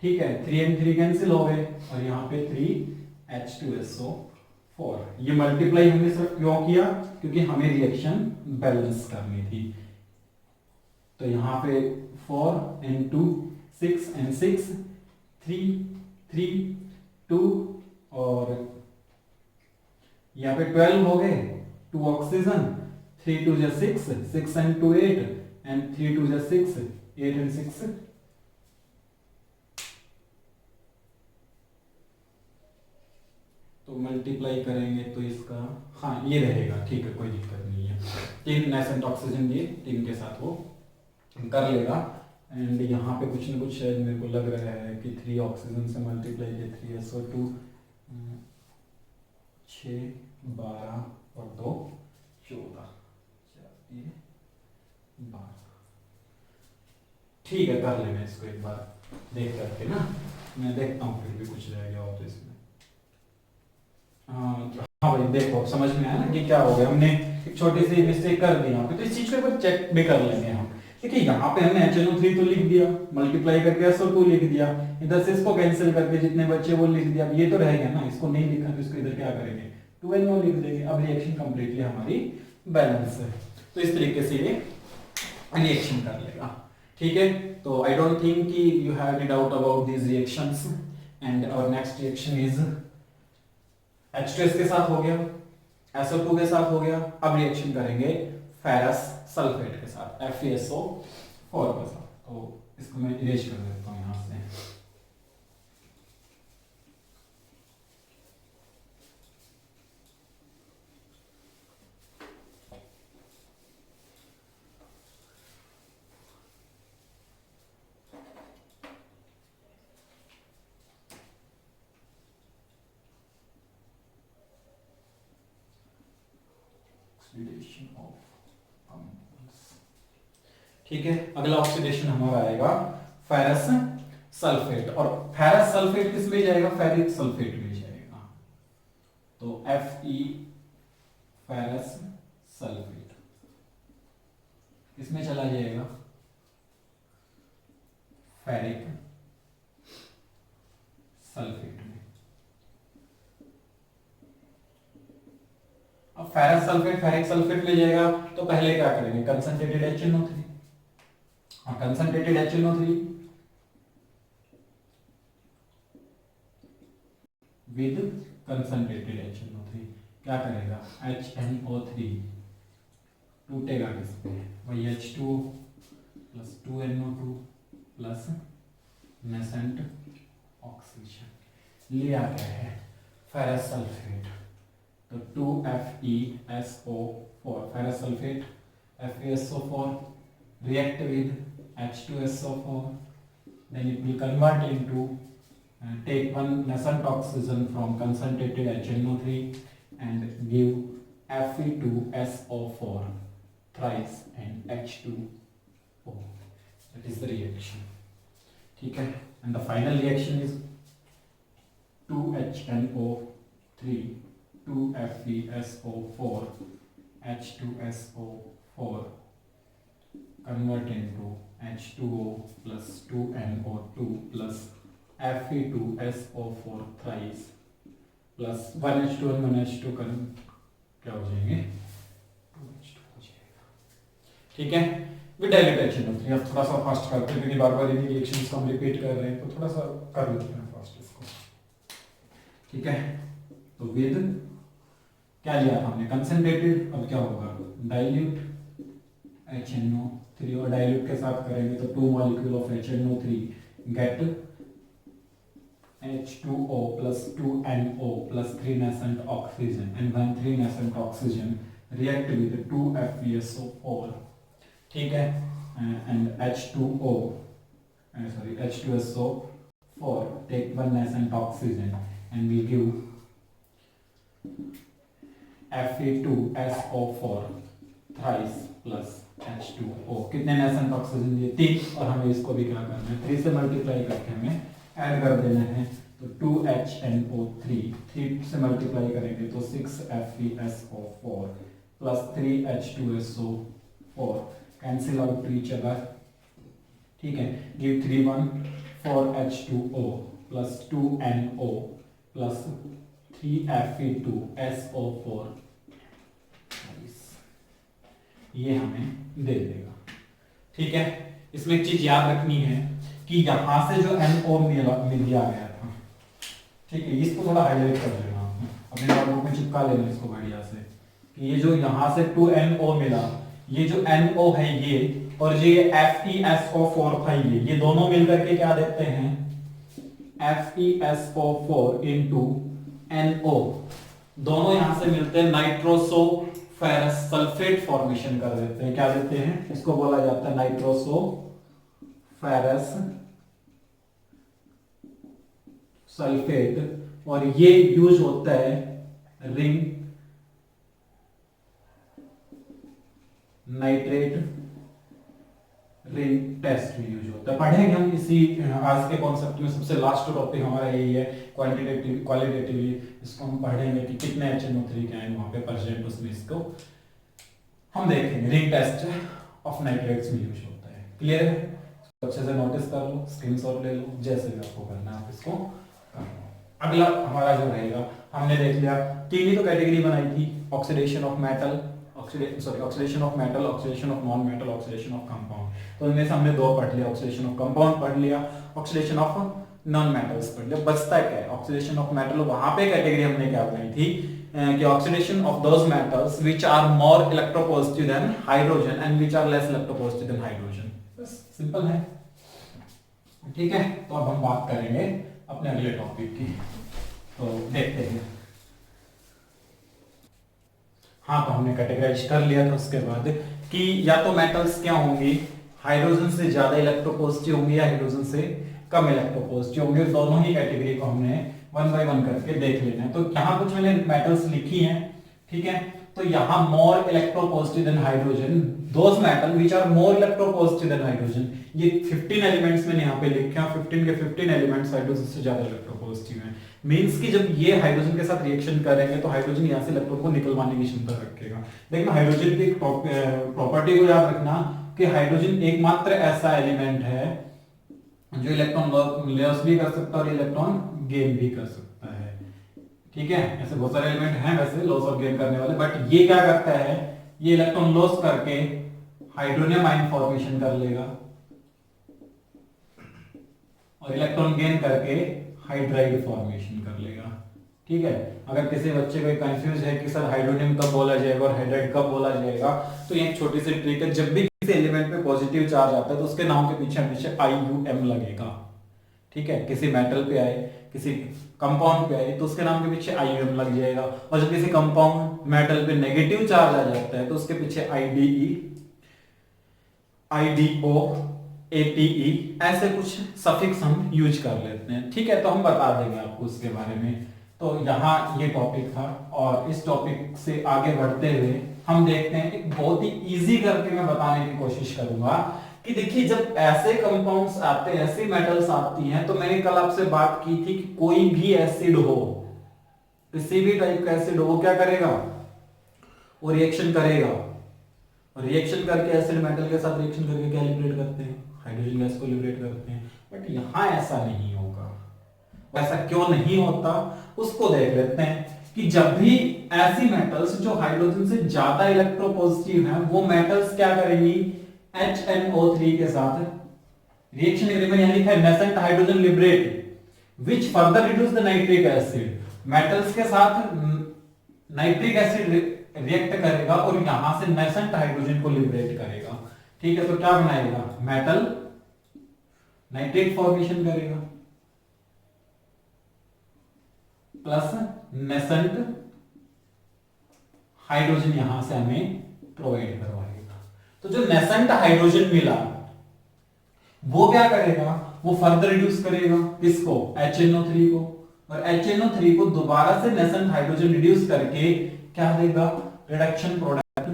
ठीक है। 3 and 3 कैंसिल हो गए और यहाँ पे 3H2SO4। ये मल्टीप्लाई हमने सिर्फ क्यों किया, क्योंकि हमें रिएक्शन बैलेंस करनी थी। तो यहाँ पे 4 and 2 6 and 6 3 3 2 और यहाँ पे 12 हो गए, 2 ऑक्सीजन, 3 2 6 6 and 2 8 and 3 2 6 8 and 6 तो मल्टीप्लाई करेंगे तो इसका हाँ ये रहेगा, ठीक है, कोई दिक्कत नहीं है। 3 नेसेंट ऑक्सीजन दिए, 3 के साथ वो कर लेगा। एंड यहाँ पे कुछ ना कुछ शायद मेरे को लग रहा है कि 3 ऑक्सीजन से मल्टीप्लाई किया 3SO2 6 12 और 2 14 12, ठीक है, कर लेना इसको एक बार देख करके ना, मैं देखता हूँ फिर भी कुछ रह गया हो तो इसमें। हाँ भाई देखो समझ में आया ना कि क्या हो गया, हमने एक छोटी सी मिस्टेक कर दी यहाँ पे, तो इस चीज को एक बार चेक भी कर लेंगे हम। देखिए यहाँ पे हमने HNO3 तो लिख दिया, मल्टीप्लाई करके SO2 लिख दिया, इधर से इसको कैंसिल करके जितने बच्चे वो लिख दिया, ये तो रह गया ना, इसको नहीं लिखा तो इसको इधर क्या करेंगे 2NO लिख देंगे। अब रिएक्शन कंप्लीटली हमारी बैलेंस है, तो इस तरीके से ये रिएक्शन कर लेगा, ठीक है। तो आई डोंट थिंक कि you have any doubt about these reactions. And our next reaction is H2S के साथ हो गया, SO2 के साथ हो गया, अब रिएक्शन करेंगे फेरस सल्फेट के साथ FeSO4 के साथ। तो इसको मैं इरेज कर देता हूँ यहाँ से। ठीक है, अगला ऑक्सीडेशन हमारा आएगा फेरस सल्फेट, और फेरस सल्फेट किस में जाएगा, फेरिक सल्फेट में जाएगा। तो Fe फेरस सल्फेट किसमें चला जाएगा, फेरिक सल्फेट में। अब फेरस सल्फेट फेरिक सल्फेट में जाएगा तो पहले क्या करेंगे, कंसंट्रेटेड HNO3, और concentrated HNO3 with concentrated HNO3 क्या करेगा, HNO3 टूटेगा किस पे, वही H2O plus 2NO2 plus nascent oxygen. लिया गया है फेरस सल्फेट, तो 2FeSO4 ferrous sulphate FeSO4 react with H2SO4, then it will convert into take one nascent oxygen from concentrated HNO3 and give Fe2SO4 thrice and H2O. That is the reaction. ठीक है, and the final reaction is 2HNO3 2FeSO4 H2SO4 convert into H2O plus 2NO2 plus Fe2SO4 thrice plus 1H2 and 1H2 क्या हो जाएंगे 2H2 हो जाएगा। ठीक है, with dilute HNO3। अब थोड़ा सा फास्ट करते हैं क्योंकि बार बार इन्हीं रिएक्शंस को हम रिपीट कर रहे हैं, तो थोड़ा सा कर लेते हैं फास्ट इसको। ठीक है, तो विद क्या लिया था हमने कंसंट्रेटेड, अब क्या होगा डाइल्यूट HNO3 और डाइल्यूट के साथ करेंगे तो 2 molecule of HNO3 get H2O plus 2NO plus 3 nascent oxygen, and when 3 nascent oxygen react with 2FeSO4, ठीक है, and H2SO4 take 1 nascent oxygen and we give Fe2SO4 thrice plus H2O। कितने nascent oxygen दिए 3, और हमें इसको भी क्या करना है 3 से मल्टीप्लाई करके हमें ऐड कर देना है, तो 2HNO3 3 से मल्टीप्लाई करेंगे तो 6FeSO4 plus 3H2SO4 cancel out to each other. ठीक है, give 3 1 4H2O plus 2NO plus 3Fe2SO4, ये हमें दे देगा। ठीक है, इसमें एक चीज याद रखनी है कि यहां से जो NO मिल दिया गया था, ठीक है, इसको थोड़ा हाईलाइट कर लेना, अपने नोटबुक में चिपका लेना इसको बढ़िया से, कि ये जो यहां से 2NO मिला, ये जो NO है ये, और ये FeSO4 था ये दोनों मिलकर के क्या देते हैं FeSO4 into NO, दोनों यहां से मिलते हैं नाइट्रोसो फेरस सल्फेट फॉर्मेशन कर देते हैं। क्या देते हैं, इसको बोला जाता है नाइट्रोसो फेरस सल्फेट, और ये यूज होता है रिंग नाइट्रेट रिंग टेस्ट में यूज होता है। पढ़ेंगे हम इसी आज के कॉन्सेप्ट में, सबसे लास्ट टॉपिक हमारा यही है क्वांटिटेटिव क्वालिटेटिवली, इसको हम पढ़ेंगे कि कितने HNO3 के हैं वहां पे परसेंट, उसमें इसको हम देखेंगे। रिंग टेस्ट ऑफ नाइट्रेट्स में यूज होता है। क्लियर है, अच्छे से नोटिस कर लो, स्क्रीनशॉट ले लो, जैसे भी आपको करना है आप इसको कर लो। अगला हमारा जो रहेगा, हमने देख लिया तीन ही तो कैटेगरी बनाई थी, oxidation of metal, oxidation of metal, oxidation of non metal, oxidation of compound. तो इनमें से हमने दो पढ़ लिया, ऑक्सीडेशन ऑफ कंपाउंड पढ़ लिया, ऑक्सीडेशन ऑफ नॉन मेटल्स पढ़ लिया। बचता क्या है ऑक्सीडेशन ऑफ मेटल, वहां पे कैटेगरी हमने क्या बनाई थी कि oxidation of those metals which are more electropositive than hydrogen and which are less electropositive than hydrogen. बस सिंपल है। ठीक है, तो अब हम बात करेंगे अपने अगले टॉपिक की, तो देखते हैं। हाँ, तो हमने कैटेगराइज कर लिया था उसके बाद कि या तो मेटल्स क्या होंगी, हाइड्रोजन से ज्यादा इलेक्ट्रोपॉजिटिव होंगी या हाइड्रोजन से कम इलेक्ट्रोपॉजिटिव होंगे। दोनों ही कैटेगरी को हमने वन बाय वन करके देख लेना है। तो यहाँ कुछ मैंने मेटल्स लिखी हैं, ठीक है, तो यहाँ more electropositive than hydrogen, those metal which are more electropositive than hydrogen. ये 15 एलिमेंट्स मैंने यहाँ पे लिखे हैं, 15 के 15 एलिमेंट्स हाइड्रोजन से ज्यादा इलेक्ट्रोपॉजिटिव हैं। मींस कि जब ये हाइड्रोजन के साथ रिएक्शन करेंगे तो हाइड्रोजन यहाँ से इलेक्ट्रॉन को निकलवाने की क्षमता रखेगा। देखना हाइड्रोजन की प्रॉपर्टी को याद रखना कि हाइड्रोजन एकमात्र ऐसा एलिमेंट है जो इलेक्ट्रॉन लॉस भी कर सकता है और इलेक्ट्रॉन गेन भी कर सकता है। ठीक है, ऐसे बहुत सारे एलिमेंट हैं वैसे लॉस और गेन करने वाले, बट ये क्या करता है, ये इलेक्ट्रॉन लॉस करके हाइड्रोनियम आयन फॉर्मेशन कर लेगा और इलेक्ट्रॉन गेन करके हाइड्राइड फॉर्मेशन कर लेगा। ठीक है, अगर किसी बच्चे को कंफ्यूज है कि सर हाइड्रोनियम कब बोला जाएगा और हाइड्राइड कब बोला जाएगा, तो ये एक छोटी सी ट्रिक है, जब भी किसी एलिमेंट पे पॉजिटिव चार्ज आता है तो उसके नाम के पीछे हमेशा IUM लगेगा। ठीक है, किसी मेटल पे आए, किसी कंपाउंड पे आए तो उसके नाम के पीछे IUM लग जाएगा, और जब किसी कंपाउंड मेटल पे नेगेटिव चार्ज आ जाता है तो उसके पीछे IDE, IDO, ATE ऐसे कुछ सफिक्स हम यूज कर लेते हैं। ठीक है, तो हम बता देंगे आपको उसके बारे में। तो यहाँ ये टॉपिक था, और इस टॉपिक से आगे बढ़ते हुए हम देखते हैं, एक बहुत ही इजी करके मैं बताने की कोशिश करूंगा कि देखिए, जब ऐसे कंपाउंड्स आते हैं, ऐसी मेटल्स आती हैं, तो मैंने कल आपसे बात की थी कि कोई भी एसिड हो, किसी भी टाइप का एसिड हो, वो क्या करेगा, वो रिएक्शन करेगा, और रिएक्शन करके एसिड मेटल के साथ रिएक्शन करके क्या लिबरेट करते हैं, हाइड्रोजन गैस को लिबरेट करते हैं। बट यहां ऐसा नहीं होगा। ऐसा क्यों नहीं होता उसको देख लेते हैं कि जब भी ऐसी मेटल्स जो हाइड्रोजन से ज्यादा इलेक्ट्रोपॉजिटिव हैं, वो मेटल्स क्या करेंगी, HNO3 के साथ रिएक्शन एग्रीमेंट, यानी लिखा है nascent hydrogen liberate which further reduce the nitric acid, metals के साथ नाइट्रिक एसिड रिएक्ट करेगा और यहां से नेसेंट हाइड्रोजन को लिबरेट करेगा। ठीक है, तो क्या बनाएगा, मेटल नाइट्रेट फॉर्मेशन करेगा प्लस नेसेंट हाइड्रोजन यहां से हमें प्रोवाइड करवाएगा। तो जो नेसेंट हाइड्रोजन मिला वो क्या करेगा, वो फर्दर रिड्यूस करेगा किसको, HNO3 को, और HNO3 को दोबारा से नेसेंट हाइड्रोजन रिड्यूस करके क्या देगा, रिडक्शन प्रोडक्ट,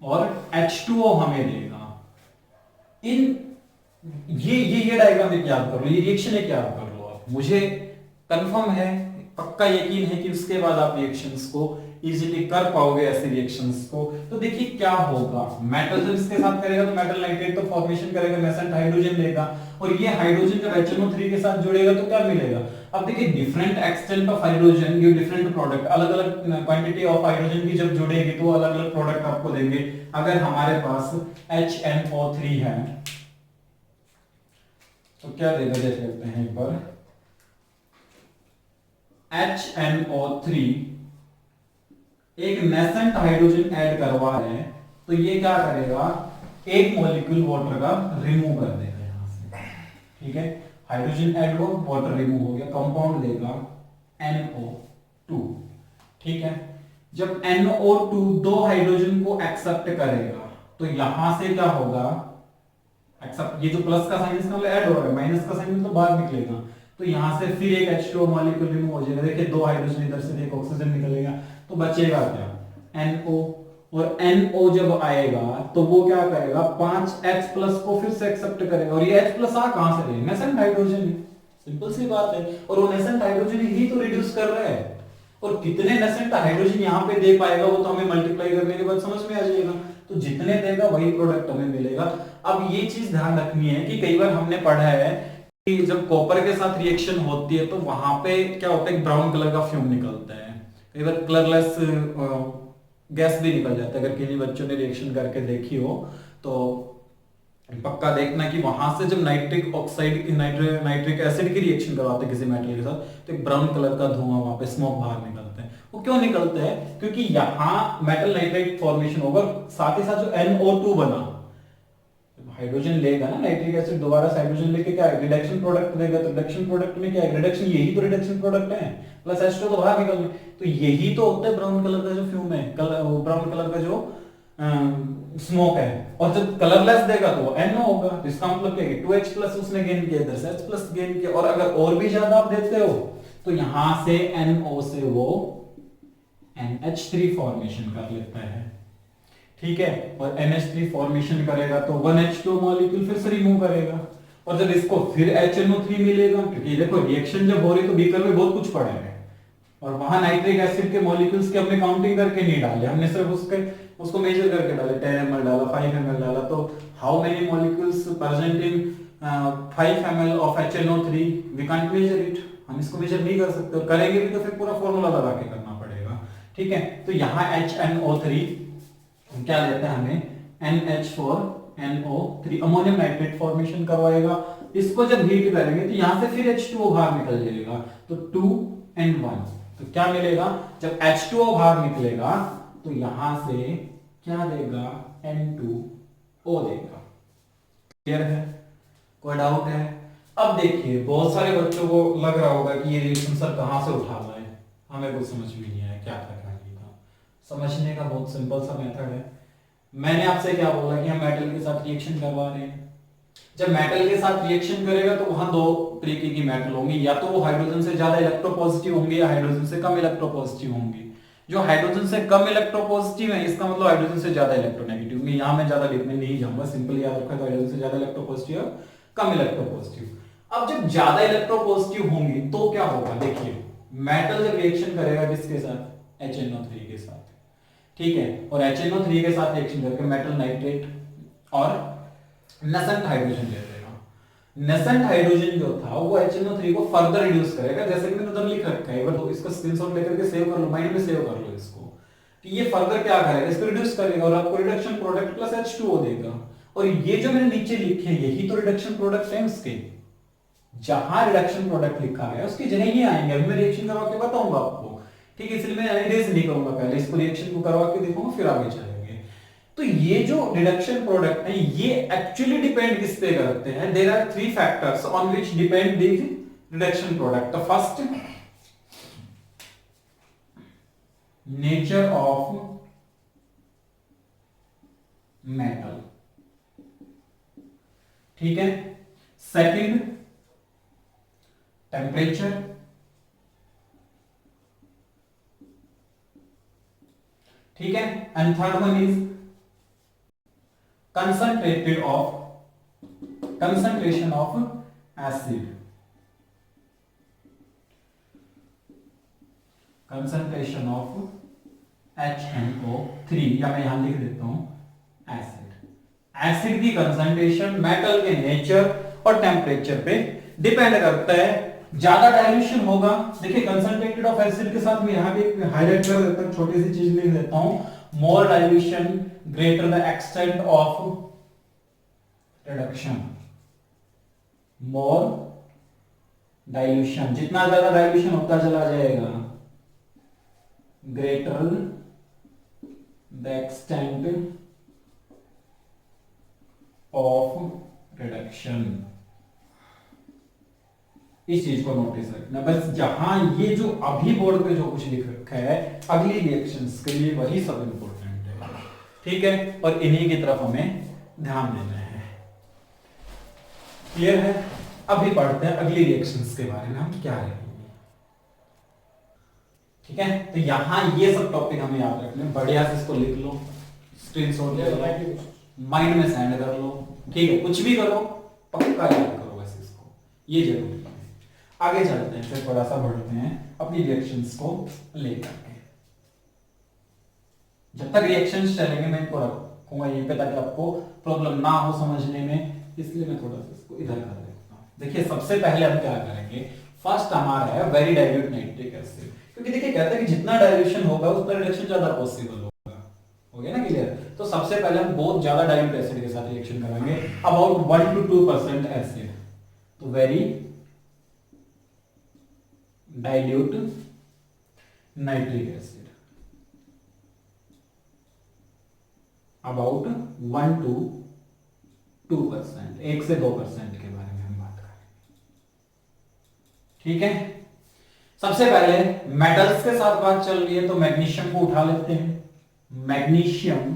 और H2O हमें देगा। इन ये डायग्राम एक याद कर लो, ये रिएक्शन एक याद कर लो आप, मुझे कंफर्म है, पक्का यकीन है कि उसके बाद आप रिएक्शंस को इजीली कर पाओगे, ऐसे रिएक्शंस को। तो देखिए क्या होगा, मेटल जब इसके साथ करेगा तो मेटल नाइट्रेट तो फॉर्मेशन करेगा, नेसेंट हाइड्रोजन लेगा, और ये हाइड्रोजन जब HNO3 के साथ जुड़ेगा तो क्या मिलेगा। अब देखिए, different extent of hydrogen give different product, अलग अलग क्वांटिटी ऑफ हाइड्रोजन की जब जुड़ेगी तो अलग अलग प्रोडक्ट आपको देंगे। अगर हमारे पास HNO3 है तो क्या देगा, देख लेते हैं एक बार, HNO3 एक नेसेंट हाइड्रोजन ऐड करवा है, तो ये क्या करेगा, एक मॉलिक्यूल वाटर का रिमूव कर देगा यहां से। ठीक है, हाइड्रोजन ऐड हो, वाटर रिमूव हो गया, कंपाउंड देगा NO2। ठीक है, जब NO2 दो हाइड्रोजन को एक्सेप्ट करेगा तो यहां से क्या होगा, एक्सेप्ट, ये जो प्लस का साइन इसका ऐड हो रहा है, माइनस का साइन तो बाहर निकलेगा, तो यहां से फिर एक H2O मॉलिक्यूल रिमूव हो जाएगा। देखिए, दो हाइड्रोजन इधर से, एक ऑक्सीजन निकलेगा, तो बचेगा क्या, NO, और NO जब आएगा तो वो क्या करेगा, 5H प्लस को फिर से एक्सेप्ट करेगा, और ये H प्लस आ कहां से, नेसेंट हाइड्रोजन, सिंपल सी बात है, और वो नेसेंट हाइड्रोजन ही तो रिड्यूस कर रहा है, और कितने नेसेंट हाइड्रोजन यहां पे दे पाएगा वो तो हमें मल्टीप्लाई करने के बाद समझ में आ जाएगा, तो जितने देगा वही प्रोडक्ट हमें मिलेगा। अब ये चीज ध्यान रखनी है कि कई बार हमने पढ़ा है कि जब कॉपर के साथ रिएक्शन होती है तो वहां पे क्या होता है, ब्राउन कलर का फ्यूम निकलता है, कई बार कलरलेस गैस भी निकल जाता है। अगर किसी बच्चों ने रिएक्शन करके देखी हो तो पक्का देखना कि वहां से जब नाइट्रिक ऑक्साइड की नाइट्रिक एसिड की रिएक्शन करवाते हैं किसी मेटल के साथ तो एक ब्राउन कलर का धुआं वहां पे स्मोक बाहर निकलता है। वो क्यों निकलता है, क्योंकि यहाँ मेटल नाइट्राइट फॉर्मेशन होगा, साथ ही साथ जो NO2 बना, हाइड्रोजन लेगा ना नाइट्रिक एसिड, दोबारा से हाइड्रोजन लेके क्या रिडक्शन प्रोडक्ट देगा, तो रिडक्शन प्रोडक्ट में क्या है, रिडक्शन, यही तो रिडक्शन प्रोडक्ट है, प्लस H2 तो बाहर निकल, तो यही तो होता है ब्राउन कलर का जो फ्यूम है, ब्राउन कलर का जो स्मोक है। और जब कलरलेस देगा तो वो NO होगा, तो इसका मतलब क्या है, 2H प्लस उसने गेन किया, इधर से H प्लस गेन किया, और अगर और भी ज्यादा आप देते हो तो यहां से NO से वो NH3 फॉर्मेशन कर लेता है। ठीक है, और NH3 फॉर्मेशन करेगा तो 1H2 मॉलिक्यूल फिर से रिमूव करेगा, और जब इसको फिर HNO3 मिलेगा, क्योंकि देखो रिएक्शन जब हो रही तो बीकर में बहुत कुछ पड़ा है, और वहां नाइट्रिक एसिड के मॉलिक्यूल्स की हमने काउंटिंग करके नहीं डाले, हमने सिर्फ उसको मेजर करके डाले, 10 ml डाला, 5 ml डाला, तो how many molecules present in 5 ml of HNO3, we can't measure it, हम इसको मेजर नहीं कर सकते, और करेंगे भी तो फिर पूरा फॉर्मूला लगा के करना पड़ेगा। ठीक है, तो यहाँ HNO3 क्या लेते हैं, हमें NH4 NO3 ammonium nitrate formation करवाएगा। इसको जब हीट करेंगे तो यहां से फिर H2O बाहर निकल जाएगा, तो 2 and 1, तो क्या मिलेगा जब H2O बाहर निकलेगा तो यहां से क्या देगा, N2O देगा। क्लियर है, कोई डाउट है? अब देखिए बहुत सारे बच्चों को लग रहा होगा कि ये रिएक्शन सर कहां से उठा लाए, हमें कुछ समझ में नहीं आया क्या था क्या नहीं था। समझने का बहुत सिंपल सा मेथड है। मैंने आपसे क्या बोला कि हम मेटल के साथ रिएक्शन करवा रहे हैं। जब मेटल के साथ रिएक्शन करेगा तो वहां दो तरीके की मेटल होंगी, या तो वो हाइड्रोजन से ज्यादा इलेक्ट्रोपॉजिटिव होंगे या हाइड्रोजन से कम इलेक्ट्रोपॉजिटिव होंगे। जो हाइड्रोजन से कम इलेक्ट्रोपॉजिटिव है इसका मतलब हाइड्रोजन से ज्यादा इलेक्ट्रोनेगेटिव होंगे। यहां मैं ज्यादा लिखने नहीं जाऊंगा, सिंपल याद रखा, हाइड्रोजन से ज्यादा इलेक्ट्रोपॉजिटिव और कम इलेक्ट्रोपॉजिटिव। अब जब ज्यादा इलेक्ट्रोपॉजिटिव होंगी तो क्या होगा, देखिए मेटल जब रिएक्शन करेगा किसके साथ, HNO3 के साथ, ठीक है, और HNO3 के साथ रिएक्शन करके मेटल नाइट्रेट और नसेंट हाइड्रोजन ले लेगा। नसेंट हाइड्रोजन जो था वो HNO3 को फर्दर रिड्यूस करेगा, जैसे कि मैंने उधर लिख रखा है, तो इसका स्क्रीनशॉट लेकर के सेव कर लो, माइंड में सेव कर लो इसको, कि ये फर्दर क्या करेगा, इसको रिड्यूस करेगा और आपको रिडक्शन प्रोडक्ट प्लस H2O देगा। और ये जो मैंने नीचे लिखे हैं यही तो रिडक्शन प्रोडक्ट है इसके, जहां रिडक्शन प्रोडक्ट लिखा है उसकी जगह ये आएंगे। अभी मैं रिएक्शन करवा के बताऊंगा आपको, ठीक है, इसलिए मैं एनालाइज नहीं करूंगा, पहले इसको रिएक्शन को करवा के दिखाऊंगा फिर आगे चलेंगे। तो ये जो रिडक्शन प्रोडक्ट है ये एक्चुअली डिपेंड किस पे करते हैं, there are 3 factors on which depend the reduction product. The first, nature of metal, ठीक है, सेकंड टेम्परेचर, ठीक है, and third one is concentration of acid, concentration of HNO3, या मैं यहां लिख देता हूं एसिड। एसिड की कंसंट्रेशन मेटल के नेचर और टेम्परेचर पे डिपेंड करता है। ज्यादा डाइल्यूशन होगा, देखिए कंसंट्रेटेड ऑफ एसिड के साथ मैं यहां पे हाईलाइट कर देता हूं, छोटी सी चीज लिख देता हूं, more dilution greater the extent of reduction, more dilution, जितना ज्यादा डाइल्यूशन होता चला जाएगा greater the extent of reduction। इस चीज को नोटिस रखना बस, जहां ये जो अभी बोर्ड पे जो कुछ लिख रखा है अगली रिएक्शंस के लिए वही सब इंपॉर्टेंट है, ठीक है, और इन्हीं की तरफ हमें ध्यान देना है। क्लियर है? अभी पढ़ते हैं अगली रिएक्शंस के बारे में, हम क्या रहेंगे, ठीक है। तो यहां ये सब टॉपिक हमें याद रखने, बढ़िया से इसको लिख लो, स्क्रीनशॉट ले लो, माइंड में सेंड कर लो, ठीक है, कुछ भी करो पक्का याद करो वैसे इसको, ये जरूरी है। आगे चलते हैं, फिर थोड़ा सा बढ़ते हैं अपनी रिएक्शंस को लेकर के। जब तक रिएक्शंस चलेंगे मैं इनको रखूंगा यहीं पे ताकि आपको प्रॉब्लम ना हो समझने में, इसलिए मैं थोड़ा सा इसको इधर कर देता हूं। देखिए सबसे पहले हम क्या करेंगे, फर्स्ट हमारा है वेरी डाइल्यूट नाइट्रिक एसिड, क्योंकि देखिए कहते हैं कि जितना डाइल्यूशन होगा उतना रिडक्शन ज्यादा पॉसिबल होगा, हो गया ना क्लियर। तो सबसे पहले हम बहुत ज्यादा डाइल्यूट एसिड के साथ रिएक्शन करेंगे, अबाउट 1 to 2% एसिड, तो very dilute nitric acid about 1 to 2%, 1 से 2% के बारे में हम बात करेंगे, ठीक है। सबसे पहले मेटल्स के साथ बात चल रही है तो मैग्नीशियम को उठा लेते हैं। मैग्नीशियम,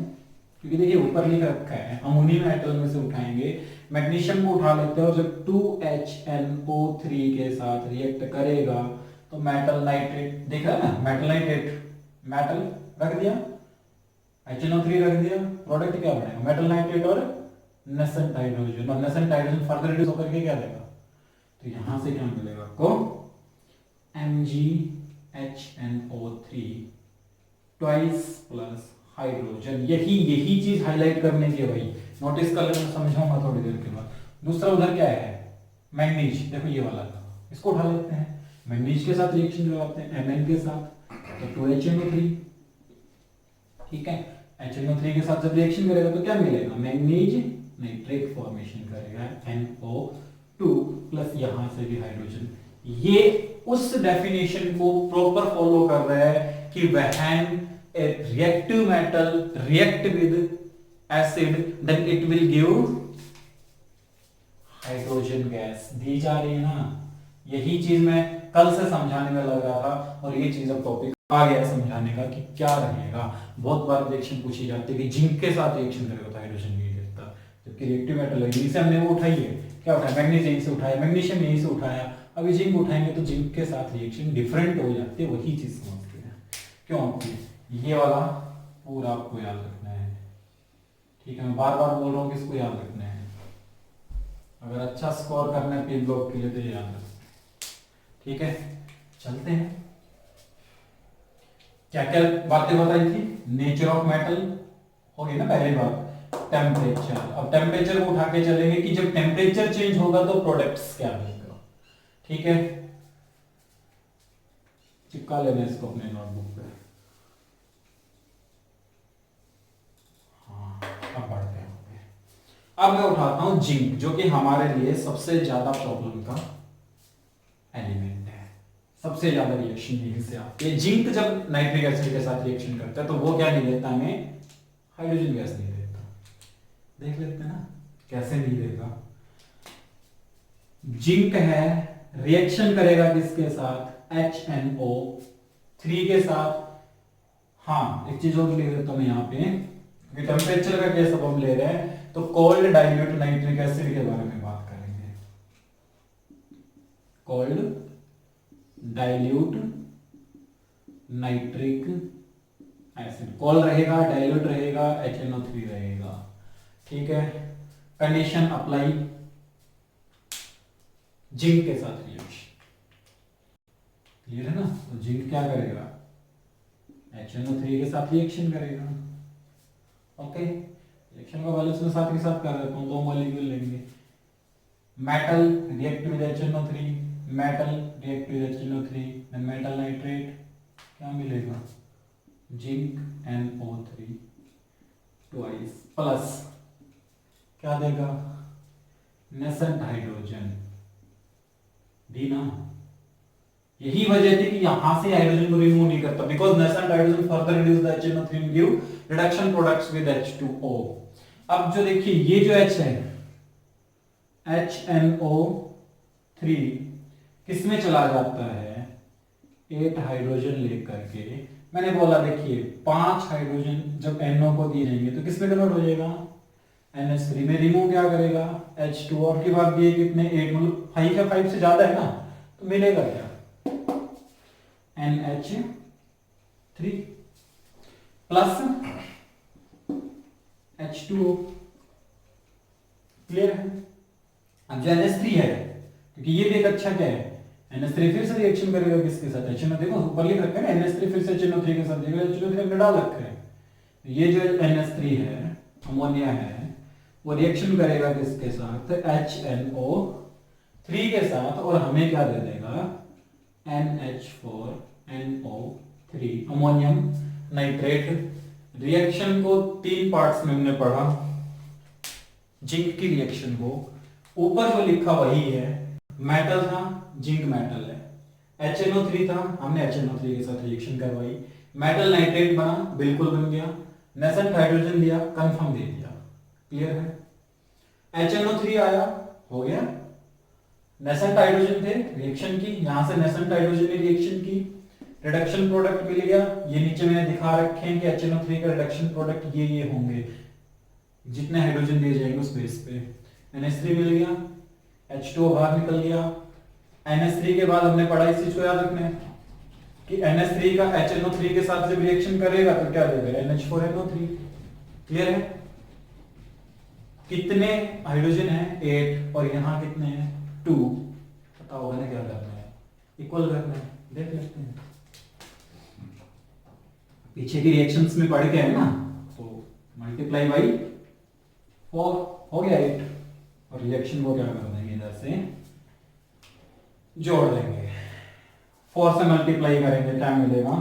क्योंकि देखिए ऊपर लिख रखा है अमोनियम मेटल में से उठाएंगे, मैग्नीशियम को उठा लेते हैं और जब 2HNO3 के साथ रिएक्ट करेगा तो मेटल नाइट्रेट, देखा ना, मेटल नाइट्रेट, मेटल रख दिया, HNO3 रख दिया, प्रोडक्ट क्या बनेगा, मेटल नाइट्रेट और नेसेंट हाइड्रोजन, और नेसेंट हाइड्रोजन फर्दर रिड्यूस होकर के क्या देगा, तो यहां से क्या मिलेगा आपको, MgHNO3 ट्वाइस प्लस हाइड्रोजन। यही चीज हाईलाइट करने की है भाई, नोटिस कर लेना, समझाऊंगा थोड़ी देर के बाद। दूसरा उधर क्या है, मैग्नीज, देखो ये वाला था, इसको उठा लेते हैं, मैग्नीज के साथ रिएक्शन करवाते हैं Mn के साथ, तो 2HNO3, ठीक है, HNO3 के साथ जब रिएक्शन करेगा तो क्या मिलेगा, मैग्नीज नाइट्रेट फॉर्मेशन करेगा NO2 प्लस यहां से भी हाइड्रोजन। ये उस डेफिनेशन को प्रॉपर फॉलो कर रहा है कि when a reactive metal react with acid then it will give hydrogen gas. दी जा रही है ना, यही चीज मैं कल से समझाने में लग रहा था और ये चीज अब टॉपिक आ गया समझाने का कि क्या रहेगा। बहुत बार रिएक्शन पूछी जाती है कि जिंक के साथ रिएक्शन करेगा तो हाइड्रोजन नहीं देता, जबकि रिएक्टिव मेटल है। इसे हमने वो उठाई है, क्या उठाया, मैग्नीशियम से उठाया, मैग्नीशियम यहीं से उठाया, अभी जिंक उठाएंगे तो जिंक के साथ रिएक्शन डिफरेंट हो जाती है। वही चीज समझते हैं क्यों होती है। ये वाला पूरा आपको याद रखना है, ठीक है। मैं बार बार बोल रहा हूँ किसको याद रखना है, अगर अच्छा स्कोर करना है पी ब्लॉक के लिए तो याद रखना है, ठीक है। चलते हैं, क्या क्या बातें बताई थी। नेचर ऑफ मेटल हो गई ना पहली बात, टेम्परेचर। अब टेम्परेचर को उठा के चलेंगे कि जब टेम्परेचर चेंज होगा तो प्रोडक्ट्स क्या बनेगा, ठीक है। चिपका लेना इसको अपने नोटबुक पे। हाँ, अब बढ़ते हैं। अब मैं उठाता हूं जिंक, जो कि हमारे लिए सबसे ज्यादा प्रॉब्लम का एलिमेंट है, सबसे ज्यादा रिएक्शन यहीं से आती है। जिंक जब नाइट्रिक एसिड के साथ रिएक्शन करता है तो वो क्या नहीं देता हमें, हाइड्रोजन गैस नहीं देता। देख लेते हैं ना कैसे नहीं देगा। जिंक है, रिएक्शन करेगा किसके साथ, HNO3 के साथ। हाँ, एक चीज और लिख देता हूं यहाँ पे, क्योंकि टेम्परेचर का केस अब हम ले रहे हैं तो कोल्ड डाइल्यूट नाइट्रिक एसिड के बारे में बात करेंगे। Cold dilute nitric acid, cold रहेगा, डाइल्यूट रहेगा, HNO3 रहेगा, ठीक है। कंडीशन अप्लाई, जिंक के साथ रिएक्शन, क्लियर है ना। तो जिंक क्या करेगा, HNO3 के साथ रिएक्शन करेगा, ओके। रिएक्शन का बैलेंस में साथ के साथ कर देता हूं, दो मॉलिक्यूल लेंगे। Metal react with HNO3, metal react with HNO3, then metal nitrate, क्या मिलेगा, जिंक NO3 ट्वाइस प्लस क्या देगा, नेसेंट हाइड्रोजन, दी ना। यही वजह थी कि यहां से हाइड्रोजन को रिमूव नहीं करता, because nascent hydrogen further reduce the HNO3 and give reduction products with H2O। अब जो देखिए ये जो H है, HNO3 किसमें चला जाता है, 8 हाइड्रोजन लेकर के। मैंने बोला देखिए 5 हाइड्रोजन जब NO को दिए जाएंगे तो किसमें कन्वर्ट हो जाएगा, NH3 में। रिमूव क्या करेगा, H2। और की बात ये कितने 8, मतलब 5 या 5 से ज्यादा है ना, तो मिलेगा क्या, NH3 प्लस H2O, क्लियर है। अब जो NH3 है, क्योंकि ये भी एक अच्छा क्या है, NH3 फिर से रिएक्शन करेगा किसके साथ, HNO। देखो ऊपर लिख रखा है ना, NH3 फिर से HNO3 के साथ, देखो HNO3 हमने डाल रखा है। ये जो NH3 है, अमोनिया है, वो रिएक्शन करेगा किसके साथ, HNO3 के साथ, और हमें क्या दे देगा, NH4NO3, अमोनियम नाइट्रेट। रिएक्शन को 3 पार्ट्स में हमने पढ़ा, जिंक की रिएक्शन को। ऊपर जो लिखा वही है, मेटल था, जिंक मेटल है, HNO3 था, हमने HNO3 के साथ रिएक्शन करवाई, मेटल नाइट्रेट बना, बिल्कुल बन गया, नेसेंट हाइड्रोजन दिया, कंफर्म दे दिया, क्लियर है। HNO3 आया, हो गया, नेसेंट हाइड्रोजन थे, रिएक्शन की, यहां से नेसेंट हाइड्रोजन ने रिएक्शन की, रिडक्शन प्रोडक्ट मिल गया। ये नीचे मैंने दिखा रखे हैं कि HNO3 का रिडक्शन प्रोडक्ट ये होंगे, जितने हाइड्रोजन दिए जाएंगे उस बेस पे। NH3 मिल गया, H2O बाहर निकल गया। NH3 के बाद हमने पढ़ा, इस चीज को याद रखना है कि NH3 का HNO3 के साथ जब रिएक्शन करेगा तो क्या देगा, NH4NO3, क्लियर है। कितने हाइड्रोजन है, 8, और यहां कितने हैं, 2। बताओ मैंने क्या करना है, इक्वल करना है, देख लेते हैं। पीछे की रिएक्शंस में पढ़ के है ना, तो मल्टीप्लाई बाई 4 हो गया 8, और रिएक्शन को क्या कर देंगे, इधर से जोड़ देंगे, 4 से मल्टीप्लाई करेंगे, क्या मिलेगा,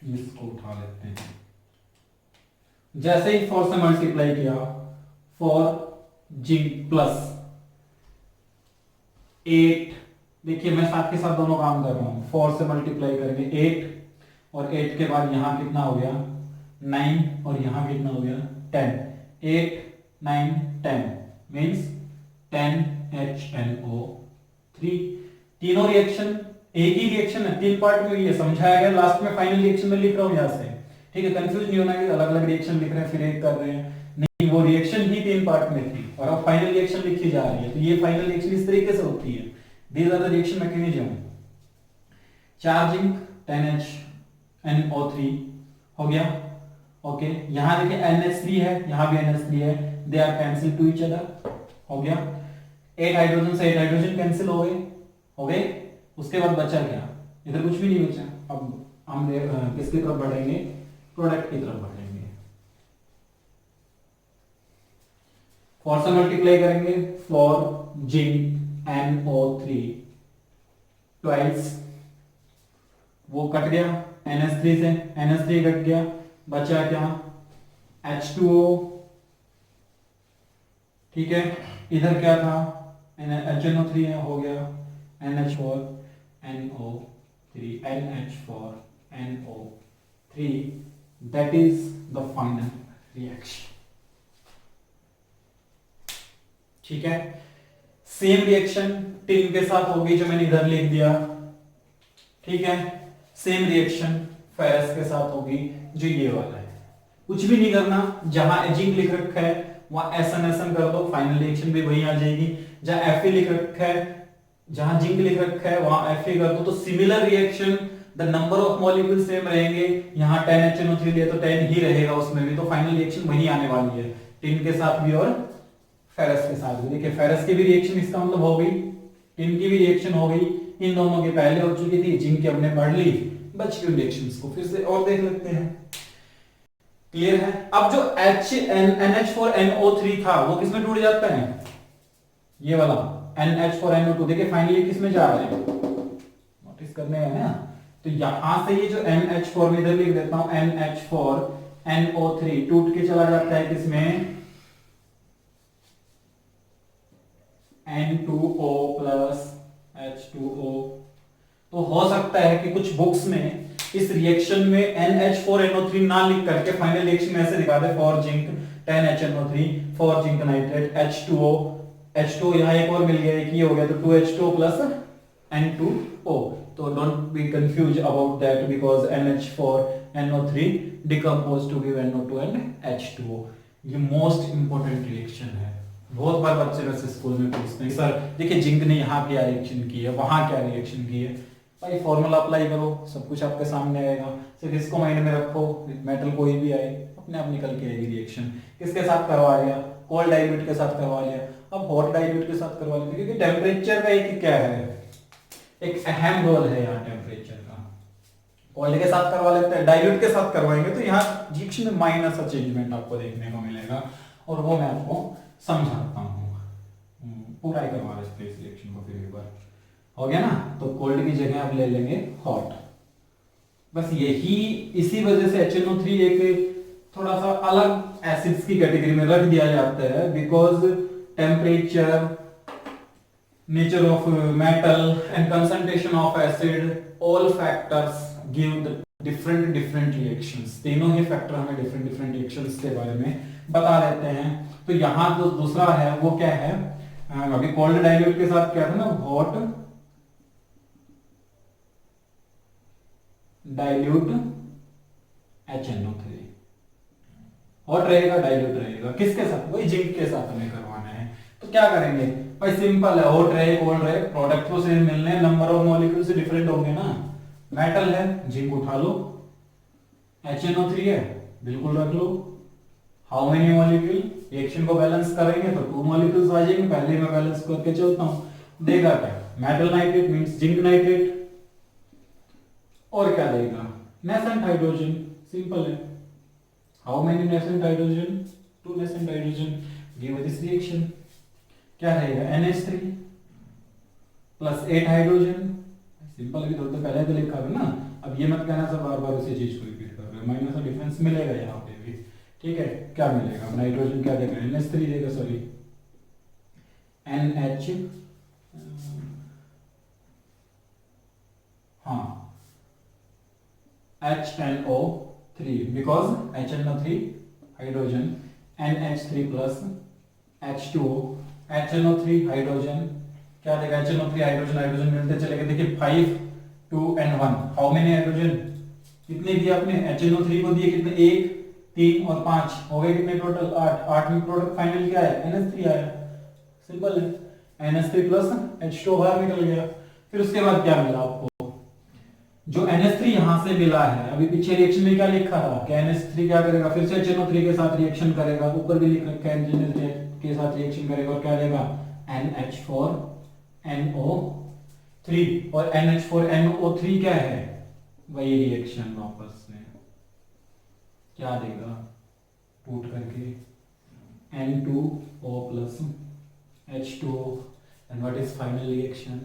इसको उठा लेते हैं, जैसे ही 4 से मल्टीप्लाई किया, 4 जिंक प्लस 8, देखिए मैं साथ के साथ दोनों काम कर रहा हूं, 4 से मल्टीप्लाई करेंगे 8 और 8 के बाद यहां कितना हो गया 9 और यहां कितना हो गया 10, 8 9 10 मींस 10HNO3। तीनों रिएक्शन एक ही रिएक्शन है, 3 पार्ट में ये समझाया गया, लास्ट में फाइनल रिएक्शन में लिख रहा हूं यहां से, ठीक है। कंफ्यूज नहीं होना कि अलग अलग रिएक्शन लिख रहे हैं फिर एक कर रहे हैं, नहीं, वो रिएक्शन ही 3 पार्ट में थी और अब फाइनल रिएक्शन लिखी जा रही है, तो ये फाइनल रिएक्शन इस तरीके से होती है। These are the reaction mechanism. Charging 10HNO3 हो गया, ओके। यहां देखिए NH3 है, यहां भी NH3 है, they are cancel to each other, हो गया। 8 हाइड्रोजन से 8 हाइड्रोजन कैंसिल हो गए। उसके बाद बचा क्या, इधर कुछ भी नहीं बचा। अब हम किसकी तरफ बढ़ेंगे, प्रोडक्ट की तरफ बढ़ेंगे। 4 से मल्टीप्लाई करेंगे, 4 जिंक NO3 ट्वाइस, वो कट गया NH3 से, NH3 कट गया, बचा क्या H2O, ठीक है। इधर क्या था HNO3 है, हो गया NH4NO3, NH4NO3, that is the final reaction, ठीक है। सेम रिएक्शन टिन के साथ होगी जो मैंने इधर लिख दिया, ठीक है। सेम रिएक्शन फेरस के साथ होगी जो ये वाला है। कुछ भी नहीं करना, जहां जिंक लिख रखा है वहां SN कर दो, फाइनल रिएक्शन भी वही आ जाएगी। जहां Fe लिख रखा है, जहां जिंक लिख रखा है वहां Fe कर दो, तो similar reaction, the number of molecule same रहेंगे। यहां 10HNO3 लिया तो 10 ही रहेगा उसमें भी, तो फाइनल रिएक्शन वही आने वाली है, टिन के साथ भी और फेरस के साथ भी। देखिए फेरस की भी रिएक्शन इसका मतलब हो गई, टिन की भी रिएक्शन हो गई, इन दोनों के पहले हो चुकी थी, जिंक की हमने पढ़ ली, बच गई रिएक्शंस को फिर से और देख लेते हैं। क्लियर है। अब जो NH4NO3 था वो किसमें टूट जाता है, ये वाला NH4NO2, देखिए फाइनली किसमें जा रहे हैं, नोटिस करने हैं ना। तो यहां से ये जो NH4 में इधर लिख देता हूं, NH4NO3 टूट के चला जाता है किसमें, N2O प्लस H2O। तो हो सकता है कि कुछ बुक्स में इस रिएक्शन में NH4NO3 ना लिख करके फाइनल रिएक्शन में ऐसे दिखा दे, 4 zinc 10HNO3, 4 zinc nitrate H2O, H2O यहां एक और मिल गया, एक ही हो गया, तो 2H2O प्लस N2O। तो don't be confuse about that because NH4NO3 decompose to give NO2 and H2O। ये मोस्ट इंपोर्टेंट रिएक्शन है, बहुत बार बच्चे वैसे स्कूल में पूछते हैं, सर देखिए जिंक ने यहाँ क्या रिएक्शन की है, वहां क्या रिएक्शन की है। भाई फॉर्मूला अप्लाई करो, सब कुछ आपके सामने आएगा, सिर्फ इसको माइंड में रखो, मेटल कोई भी आए अपने आप निकल के आएगी रिएक्शन। किसके साथ करवा लिया, कोल्ड डाइल्यूट के साथ करवा लिया, अब हॉट डाइल्यूट के साथ करवा लिया, क्योंकि टेम्परेचर का एक क्या है, एक अहम रोल है यहाँ टेम्परेचर का। कोल्ड के साथ करवा लेते हैं, डाइल्यूट के साथ करवाएंगे तो यहाँ रिएक्शन में माइनर सा चेंजमेंट आपको देखने को मिलेगा, और वो मैं आपको समझाता हूँ। पूरा ही करवा लेते हैं इस रिएक्शन को फिर एक बार, हो गया ना। तो कोल्ड की जगह आप ले लेंगे हॉट, बस यही, इसी वजह से HNO3 एक थोड़ा सा अलग एसिड्स की कैटेगरी में रख दिया जाता है, because temperature, nature of metal and concentration of acid, all factors give the different reactions. तीनों ही फैक्टर हमें डिफरेंट रिएक्शंस के बारे में बता देते हैं। तो यहां जो दूसरा है वो क्या है, अभी कोल्ड डाइल्यूट के साथ क्या था ना, हॉट डाइल्यूट HNO3, हॉट रहेगा डाइल्यूट रहेगा, किसके साथ, वही जिंक के साथ हमें करवाना है। तो क्या करेंगे भाई, सिंपल है, हॉट रहे कोल्ड रहे, प्रोडक्ट तो सेम मिलने, नंबर ऑफ मॉलिक्यूल से डिफरेंट होंगे ना। मेटल है, जिंक उठा लो, HNO3 है, बिल्कुल रख लो। हाउ मेनी मॉलिक्यूल, रिएक्शन को बैलेंस करेंगे तो 2 मॉलिक्यूल्स आ जाएंगे, पहले मैं बैलेंस करके चलता हूं, देगा क्या, metal nitrate means zinc nitrate, और क्या देगा, नेसेंट हाइड्रोजन, सिंपल है। How many nascent hydrogen, 2 nascent hydrogen, give this reaction, क्या रहेगा NH3 प्लस 8 हाइड्रोजन, सिंपल, अभी तो पहले तो लिखा था ना, अब ये मत कहना सर बार बार उसी चीज को रिपीट कर रहे हो, माइनस का डिफरेंस मिलेगा यहाँ पे भी, ठीक है, क्या मिलेगा, नाइट्रोजन क्या देगा, NH3 देगा, सॉरी NH, हाँ HNO3 because HNO3 hydrogen, NH3 plus H2O, HNO3 hydrogen क्या देगा, HNO3 हाइड्रोजन, हाइड्रोजन मिलते चले गए, देखिए 5 2 and 1, हाउ मेनी हाइड्रोजन, कितने दिए आपने, HNO3 को दिए कितने, 1 3 और 5 हो गए कितने टोटल, 8, 8 में प्रोडक्ट फाइनल क्या है, NH3 आया, सिंपल है, NH3 प्लस H2O बाहर निकल गया। फिर उसके बाद क्या मिला आपको, जो NH3 यहां से मिला है, अभी पीछे रिएक्शन में क्या लिखा था कि NH3 क्या करेगा, फिर से HNO3 के साथ रिएक्शन करेगा, ऊपर भी लिख रखा है NH3 के साथ रिएक्शन करेगा और क्या देगा, NH4NO3, और NH4NO3 क्या है, वही रिएक्शन वापस से क्या देगा, पुट करके N2O plus H2O, and what is final reaction?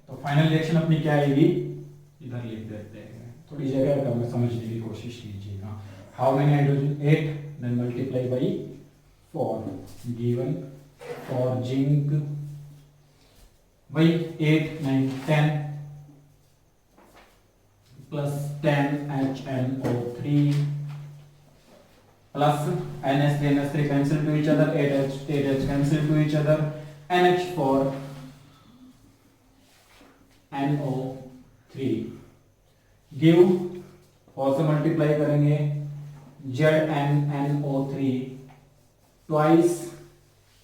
तो फाइनल रिएक्शन अपनी क्या आएगी, इधर लिख देते हैं, थोड़ी जगह कम समझने की कोशिश कीजिएगा। How many hydrogen, 8, then multiply by 4 given for zinc, वही 8 9 10 plus 10 HNO3 plus NH3 cancel to each other, 8H cancel to each other, NH4 NO3 give, और से मल्टीप्लाई करेंगे ZnNO3 ट्वाइस,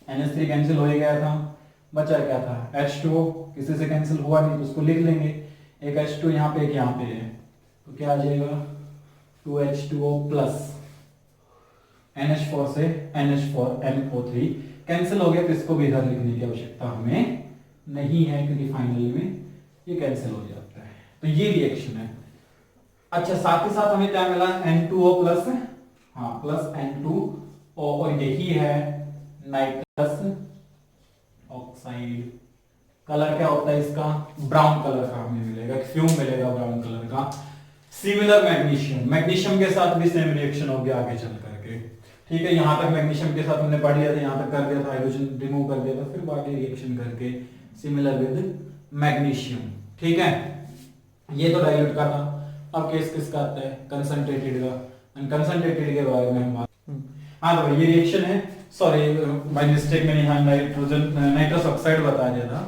NH3 कैंसिल हो ही गया था, बचा क्या था, H2O किसी से कैंसिल हुआ नहीं तो उसको लिख लेंगे, एक H2 यहाँ पे एक यहाँ पे है, तो क्या आ जाएगा 2H2O प्लस NH4 से NH4NO3 कैंसिल हो गया, तो इसको भी इधर लिखने की आवश्यकता हमें नहीं है क्योंकि फाइनली में ये कैंसिल हो जाता है। तो ये रिएक्शन है। अच्छा, साथ ही साथ हमें क्या मिला, N2O प्लस, हाँ प्लस N2O, और यही है नाइट्रस ऑक्साइड। कलर क्या होता है इसका, ब्राउन कलर का हमें मिलेगा, फ्यूम मिलेगा ब्राउन कलर का। सिमिलर मैग्नीशियम, मैग्नीशियम के साथ भी सेम रिएक्शन हो गया आगे चल करके, ठीक है। यहां तक मैग्नीशियम के साथ हमने पढ़ लिया था, यहां तक कर दिया था, हाइड्रोजन रिमूव कर दिया था, फिर बाकी रिएक्शन करके सिमिलर विद मैग्नीशियम, ठीक है। ये तो डाइल्यूट का था। अब केस किसका आता है, कंसंट्रेटेड का। कंसंट्रेटेड के बारे में हम बात, हाँ तो ये रिएक्शन है, सॉरी बाय मिस्टेक मैंने यहाँ नाइट्रस ऑक्साइड बता दिया था,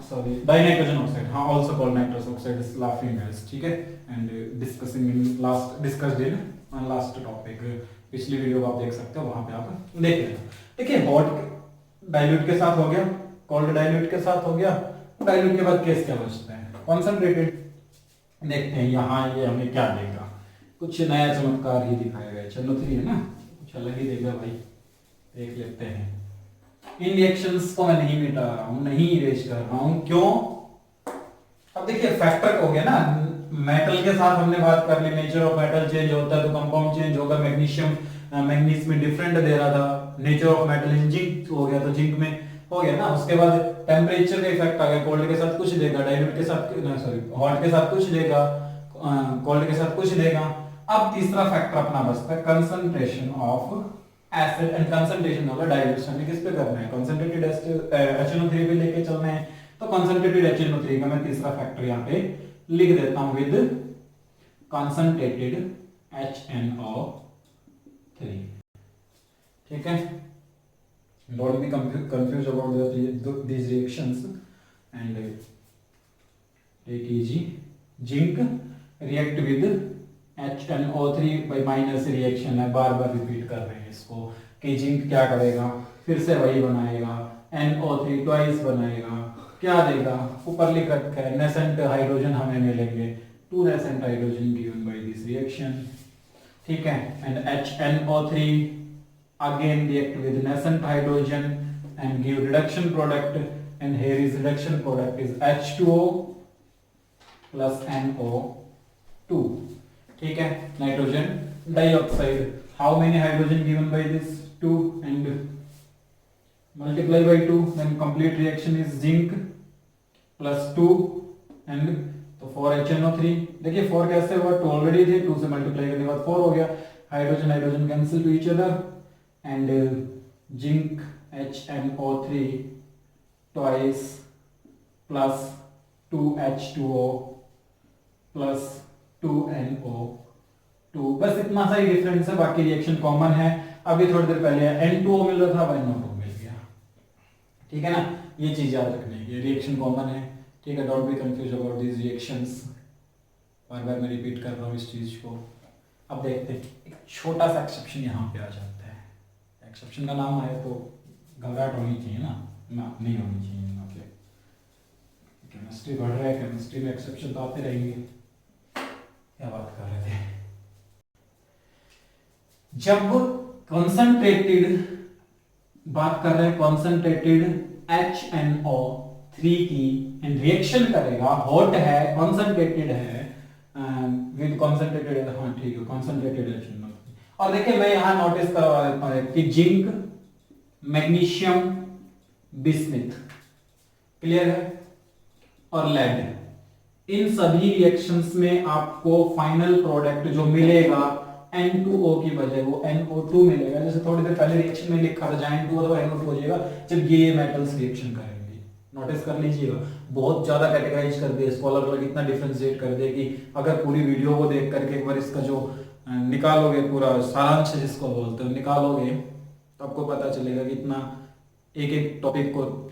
सॉरी डाइनाइट्रोजन ऑक्साइड, हाँ also called nitrous oxide is laughing gas, ठीक है। And discussing in last discussed in last topic, पिछली वीडियो आप देख सकते हो, वहां पे आप देख लेना। देखिए हॉट डाइल्यूट के साथ हो गया, कोल्ड डाइल्यूट के साथ हो गया, डाइल्यूट के बाद केस क्या बचता है, कॉन्संट्रेटेड। देखते हैं यहाँ ये हमें क्या देगा, कुछ नया चमत्कार ही दिखाएगा। HNO3 है ना, कुछ अलग ही देगा भाई, देख लेते हैं। इन रिएक्शंस को मैं नहीं मिटा रहा हूं, नहीं इरेज कर रहा हूं, क्यों, अब देखिए फैक्टर हो गया ना, मेटल के साथ हमने बात कर ली, नेचर ऑफ मेटल चेंज होता है तो कंपाउंड चेंज होगा। मैग्नीशियम मैग्नीज में डिफरेंट दे रहा था, nature of metal in zinc हो गया, तो जिंक में हो गया ना। उसके बाद टेम्परेचर का इफेक्ट आ गया, कोल्ड के साथ कुछ देगा, डाइल्यूट के साथ सॉरी हॉट के साथ कुछ देगा, कोल्ड के साथ कुछ देगा। अब तीसरा फैक्टर अपना बचता है concentration of acid, and concentration होगा डाइल्यूशन में किस पे करना है, कंसंट्रेटेड HNO3 पे लेके चलना है, तो कंसंट्रेटेड HNO3 का मैं तीसरा फैक्टर यहाँ पे लिख देता हूं विद कंसंट्रेटेड HNO3, ठीक है। Don't be confused about these reactions, and take easy. Zinc react with HNO3 by minus reaction है, बार बार रिपीट कर रहे हैं इसको कि जिंक क्या करेगा, फिर से वही बनाएगा, NO3 ट्वाइस बनाएगा, क्या देगा, ऊपर लिख रखा है नेसेंट हाइड्रोजन हमें मिलेंगे, 2 nascent hydrogen given by this reaction, ठीक है। And HNO3 again react with nascent hydrogen and give reduction product, and here is reduction product is H2O plus NO2, ठीक है। Nitrogen dioxide, how many hydrogen given by this 2 and multiply by 2, then complete reaction is zinc plus 2 and तो 4HNO3, देखिए 4 कैसे हुआ, 2 already थे, 2 से multiply करने के बाद 4 हो गया, hydrogen hydrogen cancel to each other and zinc HNO3 twice plus 2H2O plus 2NO2, बस इतना सा ही डिफरेंस है, बाकी रिएक्शन कॉमन है। अभी थोड़ी देर पहले N2O मिल रहा था, अब NO2 मिल गया, ठीक है ना। ये चीज याद रखने की, रिएक्शन कॉमन है, ठीक है। Don't be confuse about these reactions, बार बार मैं रिपीट कर रहा हूँ इस चीज को। अब देखते हैं, एक छोटा सा एक्सेप्शन यहाँ पे आ जाता है। एक्सेप्शन का नाम आए तो घबराहट होनी चाहिए ना, नहीं होनी चाहिए यहाँ पे। केमिस्ट्री बढ़ रहा है, केमिस्ट्री में एक्सेप्शन तो आते रहेंगे। क्या बात कर रहे थे, जब कॉन्सेंट्रेटेड बात कर रहे हैं, कॉन्सेंट्रेटेड HNO3 की एंड रिएक्शन करेगा, हॉट है, कॉन्सेंट्रेटेड है, विद कॉन्सेंट्रेटेड, हाँ ठीक है, कॉन्सेंट्रेटेड HNO3। और देखिए मैं यहां नोटिस करवा देता हूं कि जिंक, मैग्नीशियम, बिस्मिथ, क्लियर है, और लेड, इन सभी रिएक्शंस में आपको फाइनल प्रोडक्ट जो मिलेगा N2O की बजाय वो NO2 मिलेगा। जैसे थोड़ी देर पहले रिएक्शन में लिखा था, जहां N2O तो NO2 हो जाएगा जब ये मेटल्स रिएक्शन करेंगे। नोटिस कर लीजिएगा, बहुत ज्यादा कैटेगराइज कर दिया स्कॉलर लोग, इतना डिफरेंशिएट कर दिया कि अगर पूरी वीडियो को देख करके एक बार इसका जो निकालोगे, पूरा सारांश जिसको बोलते हो निकालोगे, तो आपको पता चलेगा कि इतना एक एक टॉपिक को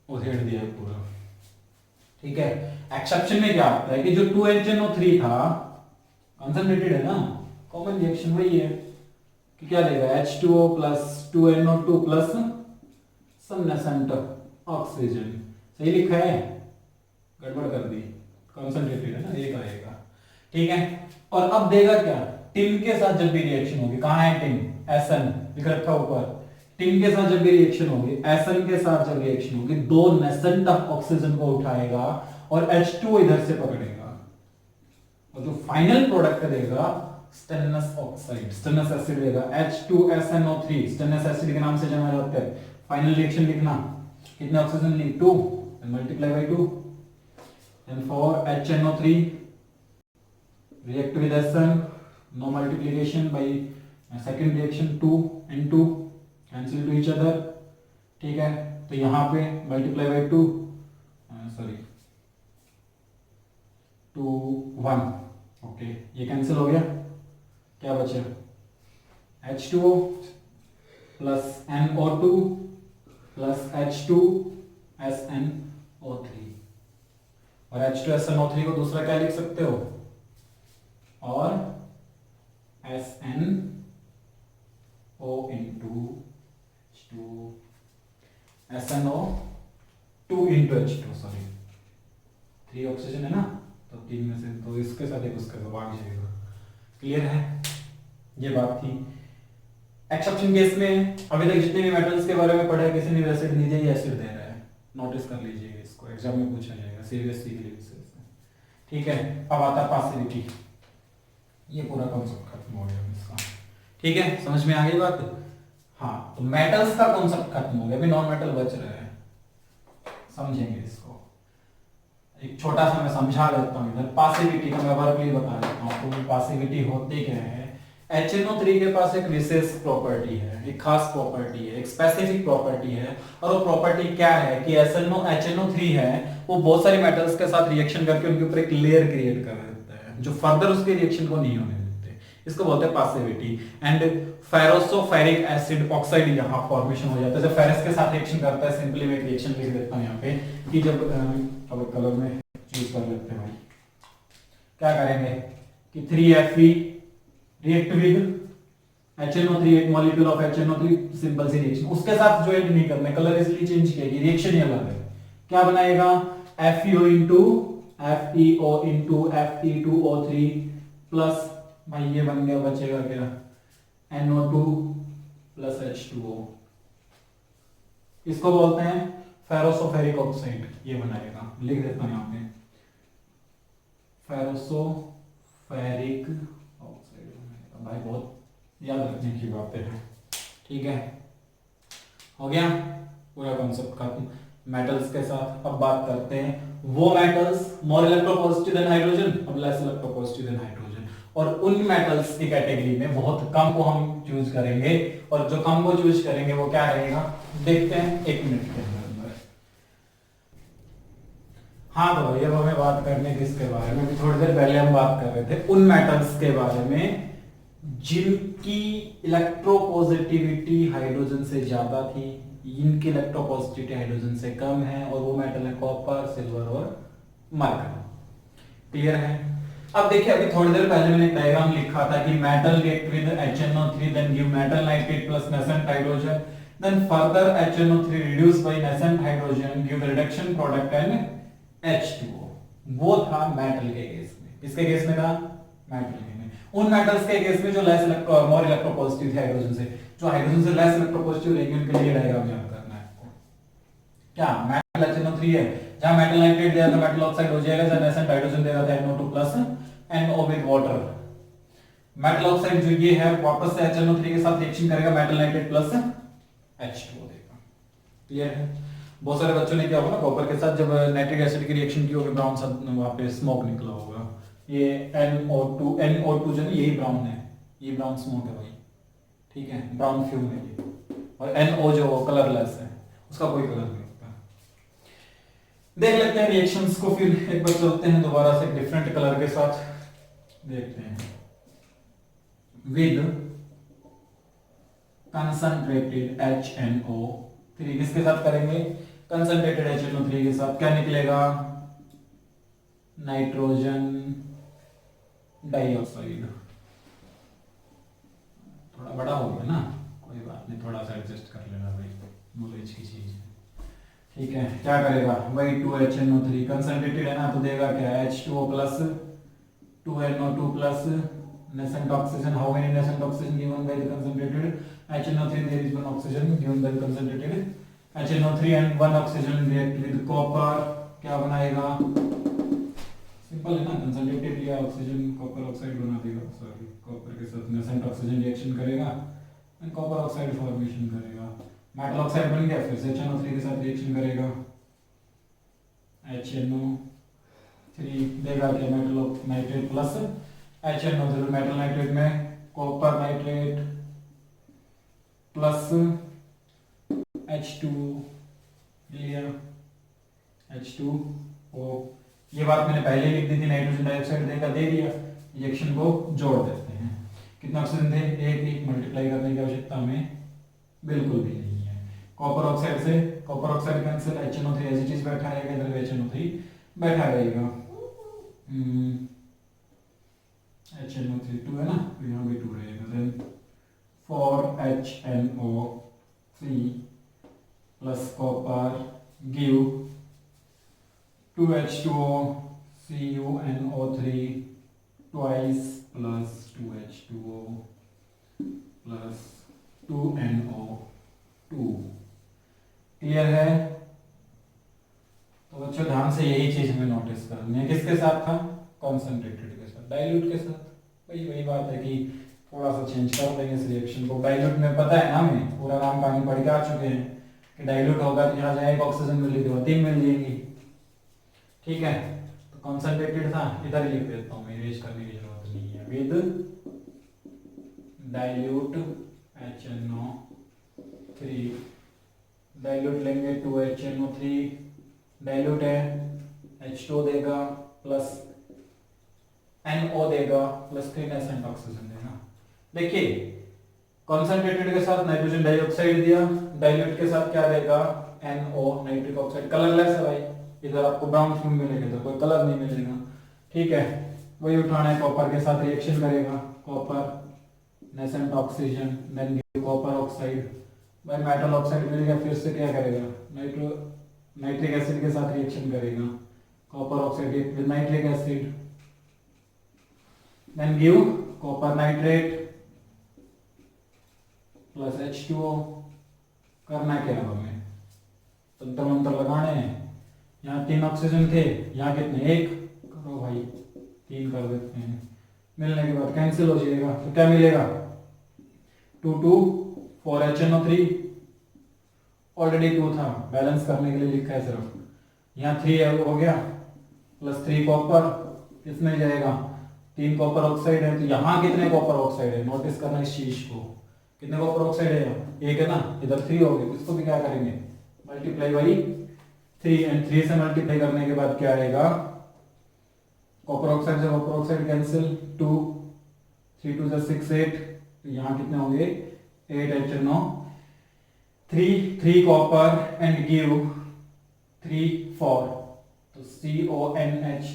उधेड़ दिया है पूरा, ठीक है। एक्सेप्शन में क्या आता है कि जो 2HNO3 था, कंसंट्रेटेड है ना, कॉमन रिएक्शन वही है कि क्या देगा, H2O प्लस 2NO2 प्लस सम नेसेंट ऑक्सीजन। सही लिखा है, गड़बड़ कर दी, कंसंट्रेटेड है ना, एक आएगा, ठीक है। और अब देगा क्या, टिन के साथ जब भी रिएक्शन होगी, कहां है टिन, SN लिख रखा ऊपर, टिन के साथ जब भी रिएक्शन होगी, SN के साथ जब रिएक्शन होगी, दो नेसेंट ऑक्सीजन को उठाएगा और H2O इधर से पकड़ेगा, और जो फाइनल प्रोडक्ट देगा स्टेनस ऑक्साइड, स्टेनस एसिड देगा, H2SNO3, स्टेनस एसिड के नाम से जाना जाता है। फाइनल रिएक्शन लिखना, कितने oxygen Lee, 2 and multiply by 2, and for HNO3 react with SN, no multiplication by second reaction, 2 and 2 cancel to each other, ठीक है। तो यहां पे multiply by 2, सॉरी 2 1, ओके, ये कैंसिल हो गया, क्या बचा, H2O plus NO2 plus H2SNO3, और H2SNO3 को दूसरा क्या लिख सकते हो, और SNO into SNO2 into H2, sorry 3 oxygen है ना, तो 3 में से तो इसके साथ एक उसका भाग जाएगा, क्लियर है। ये बात थी। एक्सेप्शन केस में अभी तक जितने भी मेटल्स के बारे में पढ़ा है, किसी ने एसिड नहीं दिया, ये एसिड दे रहा है, नोटिस कर लीजिएगा, इसको एग्जाम में पूछा जाएगा सीरियसली के लिए, ठीक है। अब आता है पासिविटी, ये पूरा कॉन्सेप्ट खत्म हो गया इसका, ठीक है, समझ में आ गई बात। हाँ, तो मेटल्स का कॉन्सेप्ट खत्म हो गया, अभी नॉन मेटल बच रहे हैं, समझेंगे इसको। एक छोटा सा मैं समझा देता हूँ इधर, पासिविटी का मैं वर्बली बता देता हूँ आपको, पासिविटी होती क्या है। HNO3 के पास एक विशेष प्रॉपर्टी है, एक खास प्रॉपर्टी है, एक स्पेसिफिक प्रॉपर्टी है, और वो प्रॉपर्टी क्या है कि HNO3 है, वो बहुत सारी मेटल्स के साथ रिएक्शन करके उनके ऊपर एक लेयर क्रिएट कर देता है, जो फर्दर उसके रिएक्शन को नहीं होने देते, इसको बोलते हैं पासिविटी। एंड फेरोसोफेरिक एसिड ऑक्साइड यहाँ फॉर्मेशन हो जाता है जब फेरस के साथ रिएक्शन करता है। सिंपली मैं एक रिएक्शन लिख देता हूँ यहाँ पे कि जब अब कलर में चूज कर लेते हैं भाई, क्या करेंगे कि 3Fe रिएक्ट विद HNO3, एक मॉलिक्यूल ऑफ HNO3, सिंपल सी रिएक्शन, उसके साथ ज्वाइन नहीं करना, कलर इसलिए चेंज किया कि रिएक्शन ही अलग है। क्या बनाएगा, FeO इंटू Fe2O3 प्लस भाई ये बन गया, बचेगा क्या, NO2 प्लस H2O, इसको बोलते हैं फेरोसोफेरिक ऑक्साइड, ये बनाएगा, लिख देता हूं यहाँ पे फेरोसोफेरिक ऑक्साइड बनाएगा। भाई बहुत याद रखने की बातें हैं, ठीक है, हो गया पूरा कॉन्सेप्ट खत्म मेटल्स के साथ। अब बात करते हैं वो मेटल्स मोर इलेक्ट्रोपॉजिटिव देन हाइड्रोजन और लेस इलेक्ट्रोपॉजिटिव देन हाइड्रोजन, और उन मेटल्स की कैटेगरी में बहुत कम को हम चूज करेंगे, और जो कम को चूज करेंगे वो क्या रहेगा देखते हैं 1 मिनट के अंदर। हाँ तो भैया अब हमें बात करने की इसके बारे में, भी थोड़ी देर पहले हम बात कर रहे थे उन मेटल्स के बारे में जिनकी इलेक्ट्रोपॉजिटिविटी हाइड्रोजन से ज्यादा थी, इनकी इलेक्ट्रोपॉजिटिविटी हाइड्रोजन से कम है, और वो मेटल है कॉपर, सिल्वर और मरकरी। क्लियर है? अब देखिए अभी थोड़ी देर पहले मैंने एक डायग्राम लिखा था कि metal react with HNO3 then give metal nitrate plus nascent hydrogen, then further HNO3 reduced by nascent hydrogen give the reduction product and H2O। वो था मेटल के केस में। किसके केस में था? मेटल के में। उन मेटल्स के केस में जो लेस मोर इलेक्ट्रोपॉजिटिव थे हाइड्रोजन से, जो हाइड्रोजन से लेस इलेक्ट्रोपॉजिटिव रहेंगे उनके लिए डायग्राम याद करना है आपको। क्या मेटल HNO3 है, जहां मेटल नाइट्रेट दिया तो मेटल ऑक्साइड हो जाएगा, जहां नेसेंट हाइड्रोजन दे रहा था NO2 plus NO with water. Metal oxide जो ये है वापस से HNO3 के साथ रिएक्शन करेगा, मेटल नाइट्रेट प्लस H2O देगा। क्लियर है? बहुत सारे बच्चों ने क्या होगा ना, कॉपर के साथ जब नाइट्रिक एसिड की रिएक्शन की होगी, ब्राउन सा वहां पे स्मोक निकला होगा। ये NO2 जो है यही ब्राउन है, ये ब्राउन स्मोक है भाई, ठीक है, ब्राउन फ्यूम है ये। और NO जो कलरलेस है, उसका कोई कलर नहीं होता। देख लेते हैं रिएक्शंस को, फिर एक बार चलते हैं दोबारा से डिफरेंट कलर के साथ देखते हैं। विद कंसंट्रेटेड HNO3 किसके साथ करेंगे? कंसंट्रेटेड HNO3 के साथ क्या निकलेगा? Nitrogen dioxide. थोड़ा बड़ा हो गया ना, कोई बात नहीं, थोड़ा सा एडजस्ट कर लेना भाई, नॉलेज की चीज है। ठीक है, क्या करेगा? वही 2HNO3 कंसंट्रेटेड है ना, तो देगा क्या? H2O plus 2NO2 plus nascent oxygen. How many nascent oxygen given by the concentrated HNO3? There is one oxygen given by the concentrated HNO3 and one oxygen react with copper. क्या बनाएगा? Simple है ना, concentrated लिया oxygen, copper oxide बना देगा। Sorry, copper के साथ nascent oxygen reaction करेगा एंड कॉपर ऑक्साइड फॉर्मेशन करेगा। मेटल ऑक्साइड बन गया, फिर से HNO3 के साथ रिएक्शन करेगा, HNO3 देगा क्या? Metal nitrate plus HNO3, metal nitrate में कॉपर नाइट्रेट प्लस H2 लिया, H2O। ये बात मैंने पहले लिख दी थी, नाइट्रोजन डाइऑक्साइड देगा, दे दिया, रिएक्शन को जोड़ देते हैं। कितना ऑक्सीजन थे? एक मल्टीप्लाई करने की आवश्यकता हमें बिल्कुल भी नहीं है। कॉपर ऑक्साइड से copper oxide cancel, HNO3 as it is बैठा रहेगा, इधर HNO3 बैठा रहेगा। HNO3 2 है ना, तो यहाँ भी 2 रहेगा। Then 4HNO3 plus copper give 2H2O CuNO3 twice plus 2H2O plus 2NO2। Clear है? तो बच्चों ध्यान से यही चीज हमें नोटिस करनी है। किसके साथ था? कॉन्सेंट्रेटेड के साथ, डाइल्यूट के साथ। वही बात है कि थोड़ा सा चेंज कर देंगे इस रिएक्शन को। डाइल्यूट में पता है ना, हमें पूरा नाम कहानी पढ़ के आ चुके हैं कि डाइल्यूट होगा तो यहाँ जाए एक ऑक्सीजन मिल रही, 3 मिल जाएंगी। ठीक है, तो कॉन्सेंट्रेटेड था, इधर ही लिख देता हूँ, इरेज करने की जरूरत नहीं है। विद डाइल्यूट HNO3, डाइल्यूट लेंगे 2HNO3, डाइल्यूट है, H2 देगा प्लस NO देगा प्लस 3 नेसेंट ऑक्सीजन देगा। देखिए कॉन्सेंट्रेटेड के साथ नाइट्रोजन डाइऑक्साइड दिया, डाइल्यूट के साथ क्या देगा? NO nitric oxide. कलरलेस है भाई, इधर आपको ब्राउन फ्यूम मिलेगा, इधर कोई कलर नहीं मिलेगा। ठीक है, वही उठाना है, कॉपर के साथ रिएक्शन करेगा, copper nascent oxygen, than copper oxide, भाई मेटल ऑक्साइड मिल गया, फिर से क्या करेगा? नाइट्रिक एसिड के साथ रिएक्शन करेगा, copper oxide with nitric acid, then give copper nitrate plus H2O। करना क्या है हमें? तंत्र मंत्र लगाने हैं। यहाँ 3 ऑक्सीजन थे, यहाँ कितने? 1 करो भाई, 3 कर देते हैं। मिलने के बाद कैंसिल हो जाएगा, तो क्या मिलेगा? 2 4HNO3, ऑलरेडी 2 था, बैलेंस करने के लिए लिखा है सिर्फ। यहाँ 3 हो गया, प्लस 3 कॉपर, किसमें जाएगा 3 कॉपर ऑक्साइड है, तो यहाँ कितने कॉपर ऑक्साइड है, नोटिस करना इस चीज को, कितने कॉपर ऑक्साइड है, एक है ना, इधर 3 हो गए, इसको भी क्या करेंगे मल्टीप्लाई बाई 3, एंड 3 से मल्टीप्लाई करने के बाद क्या आएगा, कॉपर ऑक्साइड से कॉपर ऑक्साइड कैंसिल, 2 3 2 6 8, तो यहाँ कितने होंगे 8 HNO 3 कॉपर एंड गिव 3 4, तो CONH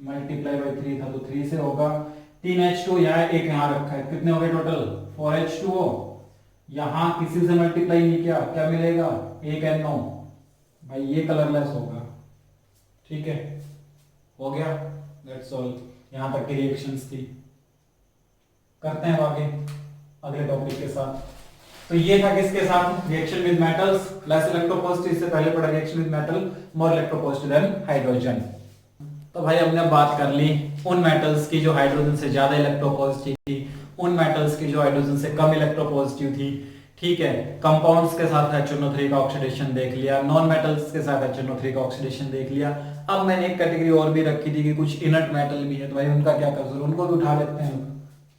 मल्टीप्लाई बाई 3 था तो 3 से होगा, 3 H2 यहाँ एक यहाँ रखा है, कितने हो गए टोटल 4 H2O, यहाँ किसी से मल्टीप्लाई नहीं किया, क्या मिलेगा 1 NO, भाई ये कलरलेस होगा, ठीक है, हो गया, दैट्स ऑल, यहां तक की रिएक्शंस थी। करते हैं आगे अगले टॉपिक के साथ। तो ये था किसके साथ, reaction with metals, less electropositive, इससे पहले पढ़ा reaction with metal more electropositive than hydrogen. तो भाई हमने बात कर ली उन मेटल्स की जो हाइड्रोजन से ज्यादा इलेक्ट्रोपॉजिटिव थी, उन मेटल्स की जो हाइड्रोजन से कम इलेक्ट्रोपॉजिटिव थी, ठीक है। कंपाउंड्स के साथ HNO3 का ऑक्सीडेशन देख लिया, नॉन मेटल्स के साथ HNO3 का ऑक्सीडेशन देख लिया। अब मैंने एक कैटेगरी और भी रखी थी कि कुछ इनर्ट मेटल भी है, तो भाई उनका क्या कसूर, उनको भी उठा लेते हैं।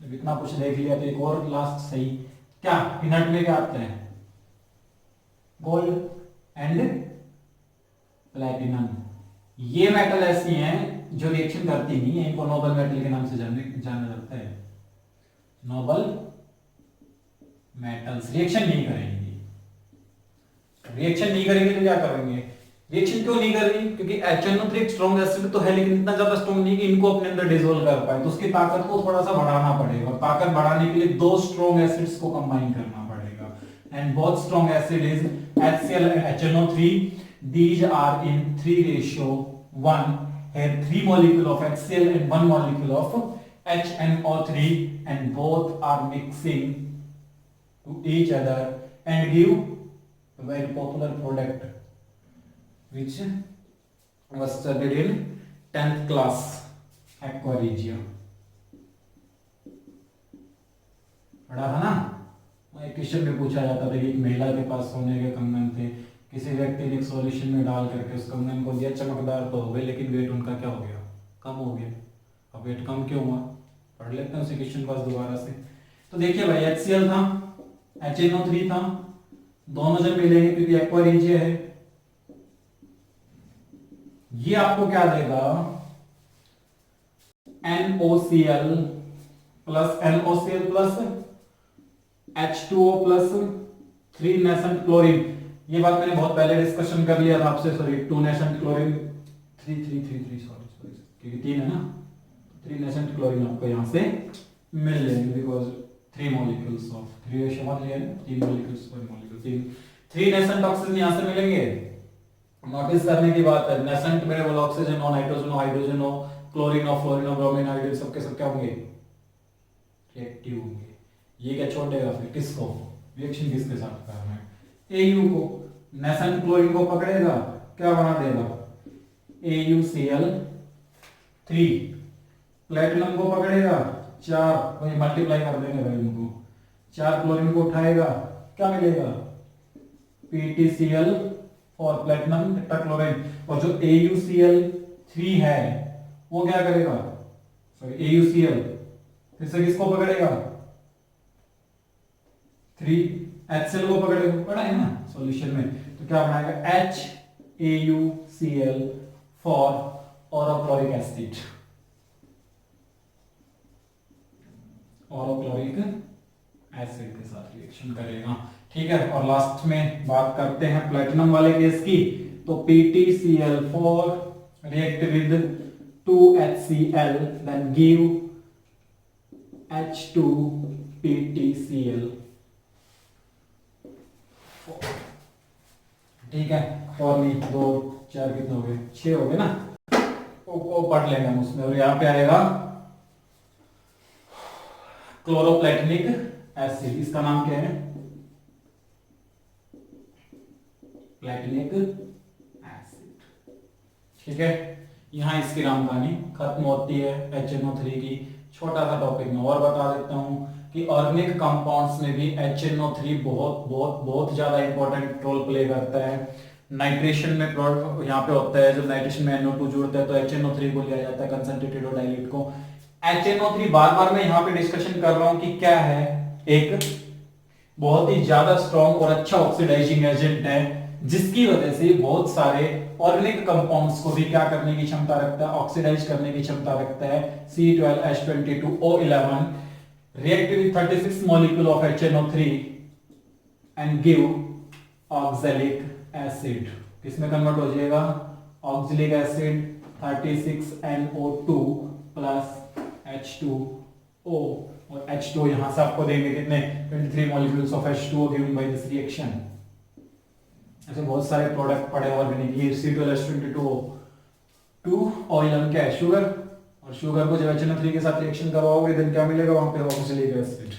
जब इतना कुछ देख लिया तो एक और लास्ट सही, क्या इनर्ट में क्या आते हैं, गोल्ड एंड प्लैटिनम। ये मेटल ऐसी हैं जो रिएक्शन करती नहीं है, इनको नोबल मेटल के नाम से जाना जाता है, नोबल मेटल्स। रिएक्शन नहीं करेंगे, रिएक्शन नहीं करेंगे तो क्या करेंगे, रिएक्शन क्यों नहीं कर रही, क्योंकि HNO3 एक स्ट्रॉन्ग एसिड तो है लेकिन इतना ज्यादा स्ट्रॉन्ग नहीं कि इनको अपने अंदर डिसोल्व कर पाए, तो उसकी ताकत को थोड़ा सा बढ़ाना पड़ेगा, और ताकत बढ़ाने के लिए 2 स्ट्रॉन्ग एसिड्स को कंबाइन करना पड़ेगा, and both strong acid is HCl and HNO3, these are in 3:1, here 3 molecule of HCl and 1 molecule of HNO3, and both are mixing to each other and give a very popular product which was studied in 10th class, aqua regia। पढ़ा था ना, एक question में पूछा जाता था कि एक महिला के पास सोने के कंगन थे, किसी व्यक्ति ने एक सॉल्यूशन में डाल करके उस कंगन को दिया, चमकदार तो हो गए लेकिन वेट उनका क्या हो गया, कम हो गया। अब वेट कम क्यों हुआ, पढ़ लेते हैं उसी क्वेश्चन पास दोबारा से। तो देखिए भाई HCl था, HNO3 था, दोनों जब मिलेंगे क्योंकि एक्वा रीजिया है, ये आपको क्या देगा NOCl plus H2O plus 3 nascent chlorine. ये बात मैंने बहुत पहले डिस्कशन कर लिया था आपसे, सॉरी 2 नेसेंट क्लोरीन 3 सॉरी क्योंकि 3 है ना, 3 नेसेंट क्लोरीन आपको यहां से मिल जाएंगे, बिकॉज 3 मॉलिक्यूल्स ऑफ 3 समझ लिया ना, 3 मॉलिक्यूल्स पर मॉलिक्यूल 3 नेसेंट ऑक्सीजन यहां से मिलेंगे। नोटिस करने की बात है, नेसेंट मेरे बोला ऑक्सीजन हो, नाइट्रोजन हो, हाइड्रोजन हो, क्लोरीन हो, फ्लोरीन हो, ब्रोमीन, आयोडीन, सबके सब क्या होंगे, रिएक्टिव होंगे। ये क्या छोड़ देगा फिर किसको, रिएक्शन किसके साथ करना है, AU को। नेसेंट क्लोरीन को पकड़ेगा, क्या बना देगा AuCl3, प्लेटिनम को पकड़ेगा 4, वही मल्टीप्लाई कर देंगे भाई उनको, 4 क्लोरीन को उठाएगा, क्या मिलेगा PtCl और प्लेटिनम टेट्राक्लोराइड, और जो AuCl3 है वो क्या करेगा, सॉरी AuCl फिर से किसको पकड़ेगा 3 HCl को पकड़ेगा, पढ़ा है ना सॉल्यूशन में, तो क्या बनाएगा HAuCl फॉर ऑरोक्लोरिक एसिड, ऑरोक्लोरिक एसिड के साथ रिएक्शन करेगा, ठीक है। और लास्ट में बात करते हैं प्लेटिनम वाले केस की, तो PtCl4 react with 2HCl then give H2PtCl, ठीक है। और नहीं 2 4 कितने हो गए, 6 हो गए ना, वो पढ़ लेंगे हम उसमें। और यहाँ पे आएगा क्लोरोप्लेटिनिक एसिड, इसका नाम क्या है, प्लेटिनिक एसिड, ठीक है। यहां इसकी राम कहानी खत्म होती है HNO3 की। छोटा सा टॉपिक में और बता देता हूं कि ऑर्गेनिक कंपाउंड्स में भी HNO3 बहुत बहुत बहुत ज्यादा इंपॉर्टेंट रोल प्ले करता है। नाइट्रेशन में यहाँ पे होता है, जब नाइट्रेशन में NO2 जुड़ता है तो HNO3 को लिया जाता है, कंसंट्रेटेड और डाइल्यूट को। HNO3 बार बार मैं यहाँ पे डिस्कशन कर रहा हूँ कि क्या है, एक बहुत ही ज्यादा स्ट्रॉन्ग और अच्छा ऑक्सीडाइजिंग एजेंट है, जिसकी वजह से बहुत सारे ऑर्गेनिक कंपाउंड्स को भी क्या करने की क्षमता रखता है, ऑक्सीडाइज करने की क्षमता रखता है। C12H22O11 react with 36 molecule of HNO3 and give oxalic acid। किसमें कन्वर्ट हो जाएगा, oxalic acid 36NO2 plus H2O, और H2O यहां से आपको देंगे कितने, 23 molecules of H2O given by this reaction। ऐसे बहुत सारे प्रोडक्ट पड़े ऑर्गेनिक, ये C12H22O, 2O11 क्या है, शुगर, और शुगर को जब HNO3 के साथ रिएक्शन करवाओगे देन क्या मिलेगा, वहां पे ऑक्जेलिक एसिड।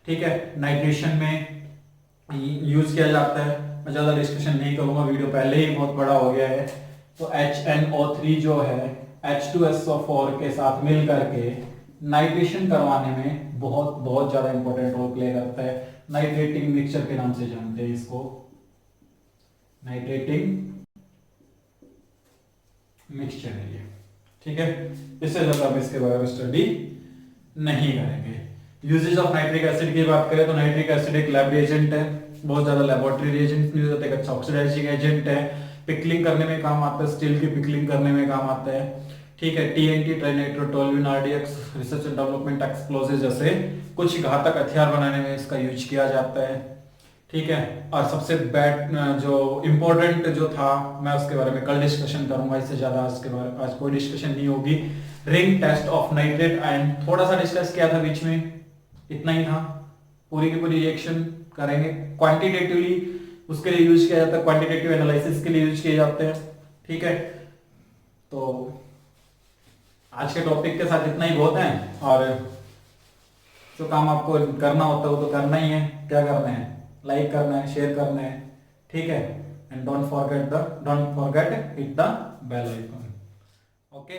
ठीक है, नाइट्रेशन में यूज किया जाता है, मैं ज्यादा डिस्कशन नहीं करूंगा, वीडियो पहले ही बहुत बड़ा हो गया है। तो HNO3 जो है H2SO4 के साथ मिल करके नाइट्रेशन करवाने में बहुत बहुत ज्यादा इंपॉर्टेंट रोल प्ले करता है। नाइट्रेटिंग मिक्सचर के नाम से जानते हैं इसको, नाइट्रेटिंग मिक्सचर है ये। ठीक है, इससे ज्यादा हम इसके बारे में स्टडी नहीं करेंगे। यूजेज ऑफ नाइट्रिक एसिड की बात करें तो नाइट्रिक एसिड एक लैब रिएजेंट है, बहुत ज्यादा लेबोरेटरी रिएजेंट यूज होता है, एक अच्छा ऑक्सीडाइजिंग एजेंट है, पिकलिंग करने में काम आता है, स्टील की पिकलिंग करने में काम आता है। ठीक है, TNT ट्राइनाइट्रोटोल्यूइन RDX research and development explosive जैसे कुछ घातक हथियार बनाने में इसका यूज किया जाता है। ठीक है, और सबसे बैड जो इंपॉर्टेंट जो था, मैं उसके बारे में कल डिस्कशन करूंगा, इससे ज्यादा आज कोई डिस्कशन नहीं होगी। Ring test of nitrate ion थोड़ा सा डिस्कस किया था बीच में, इतना ही था। पूरी की पूरी रिएक्शन करेंगे, क्वांटिटेटिवली उसके लिए यूज किया जाता है, क्वांटिटेटिव एनालिसिस के लिए यूज किए जाते हैं। ठीक है, तो आज के टॉपिक के साथ इतना ही बहुत है, और जो काम आपको करना होता है वो तो करना ही है। क्या करना है, लाइक करना है, शेयर करना है। ठीक है, and don't forget hit the bell icon. Okay.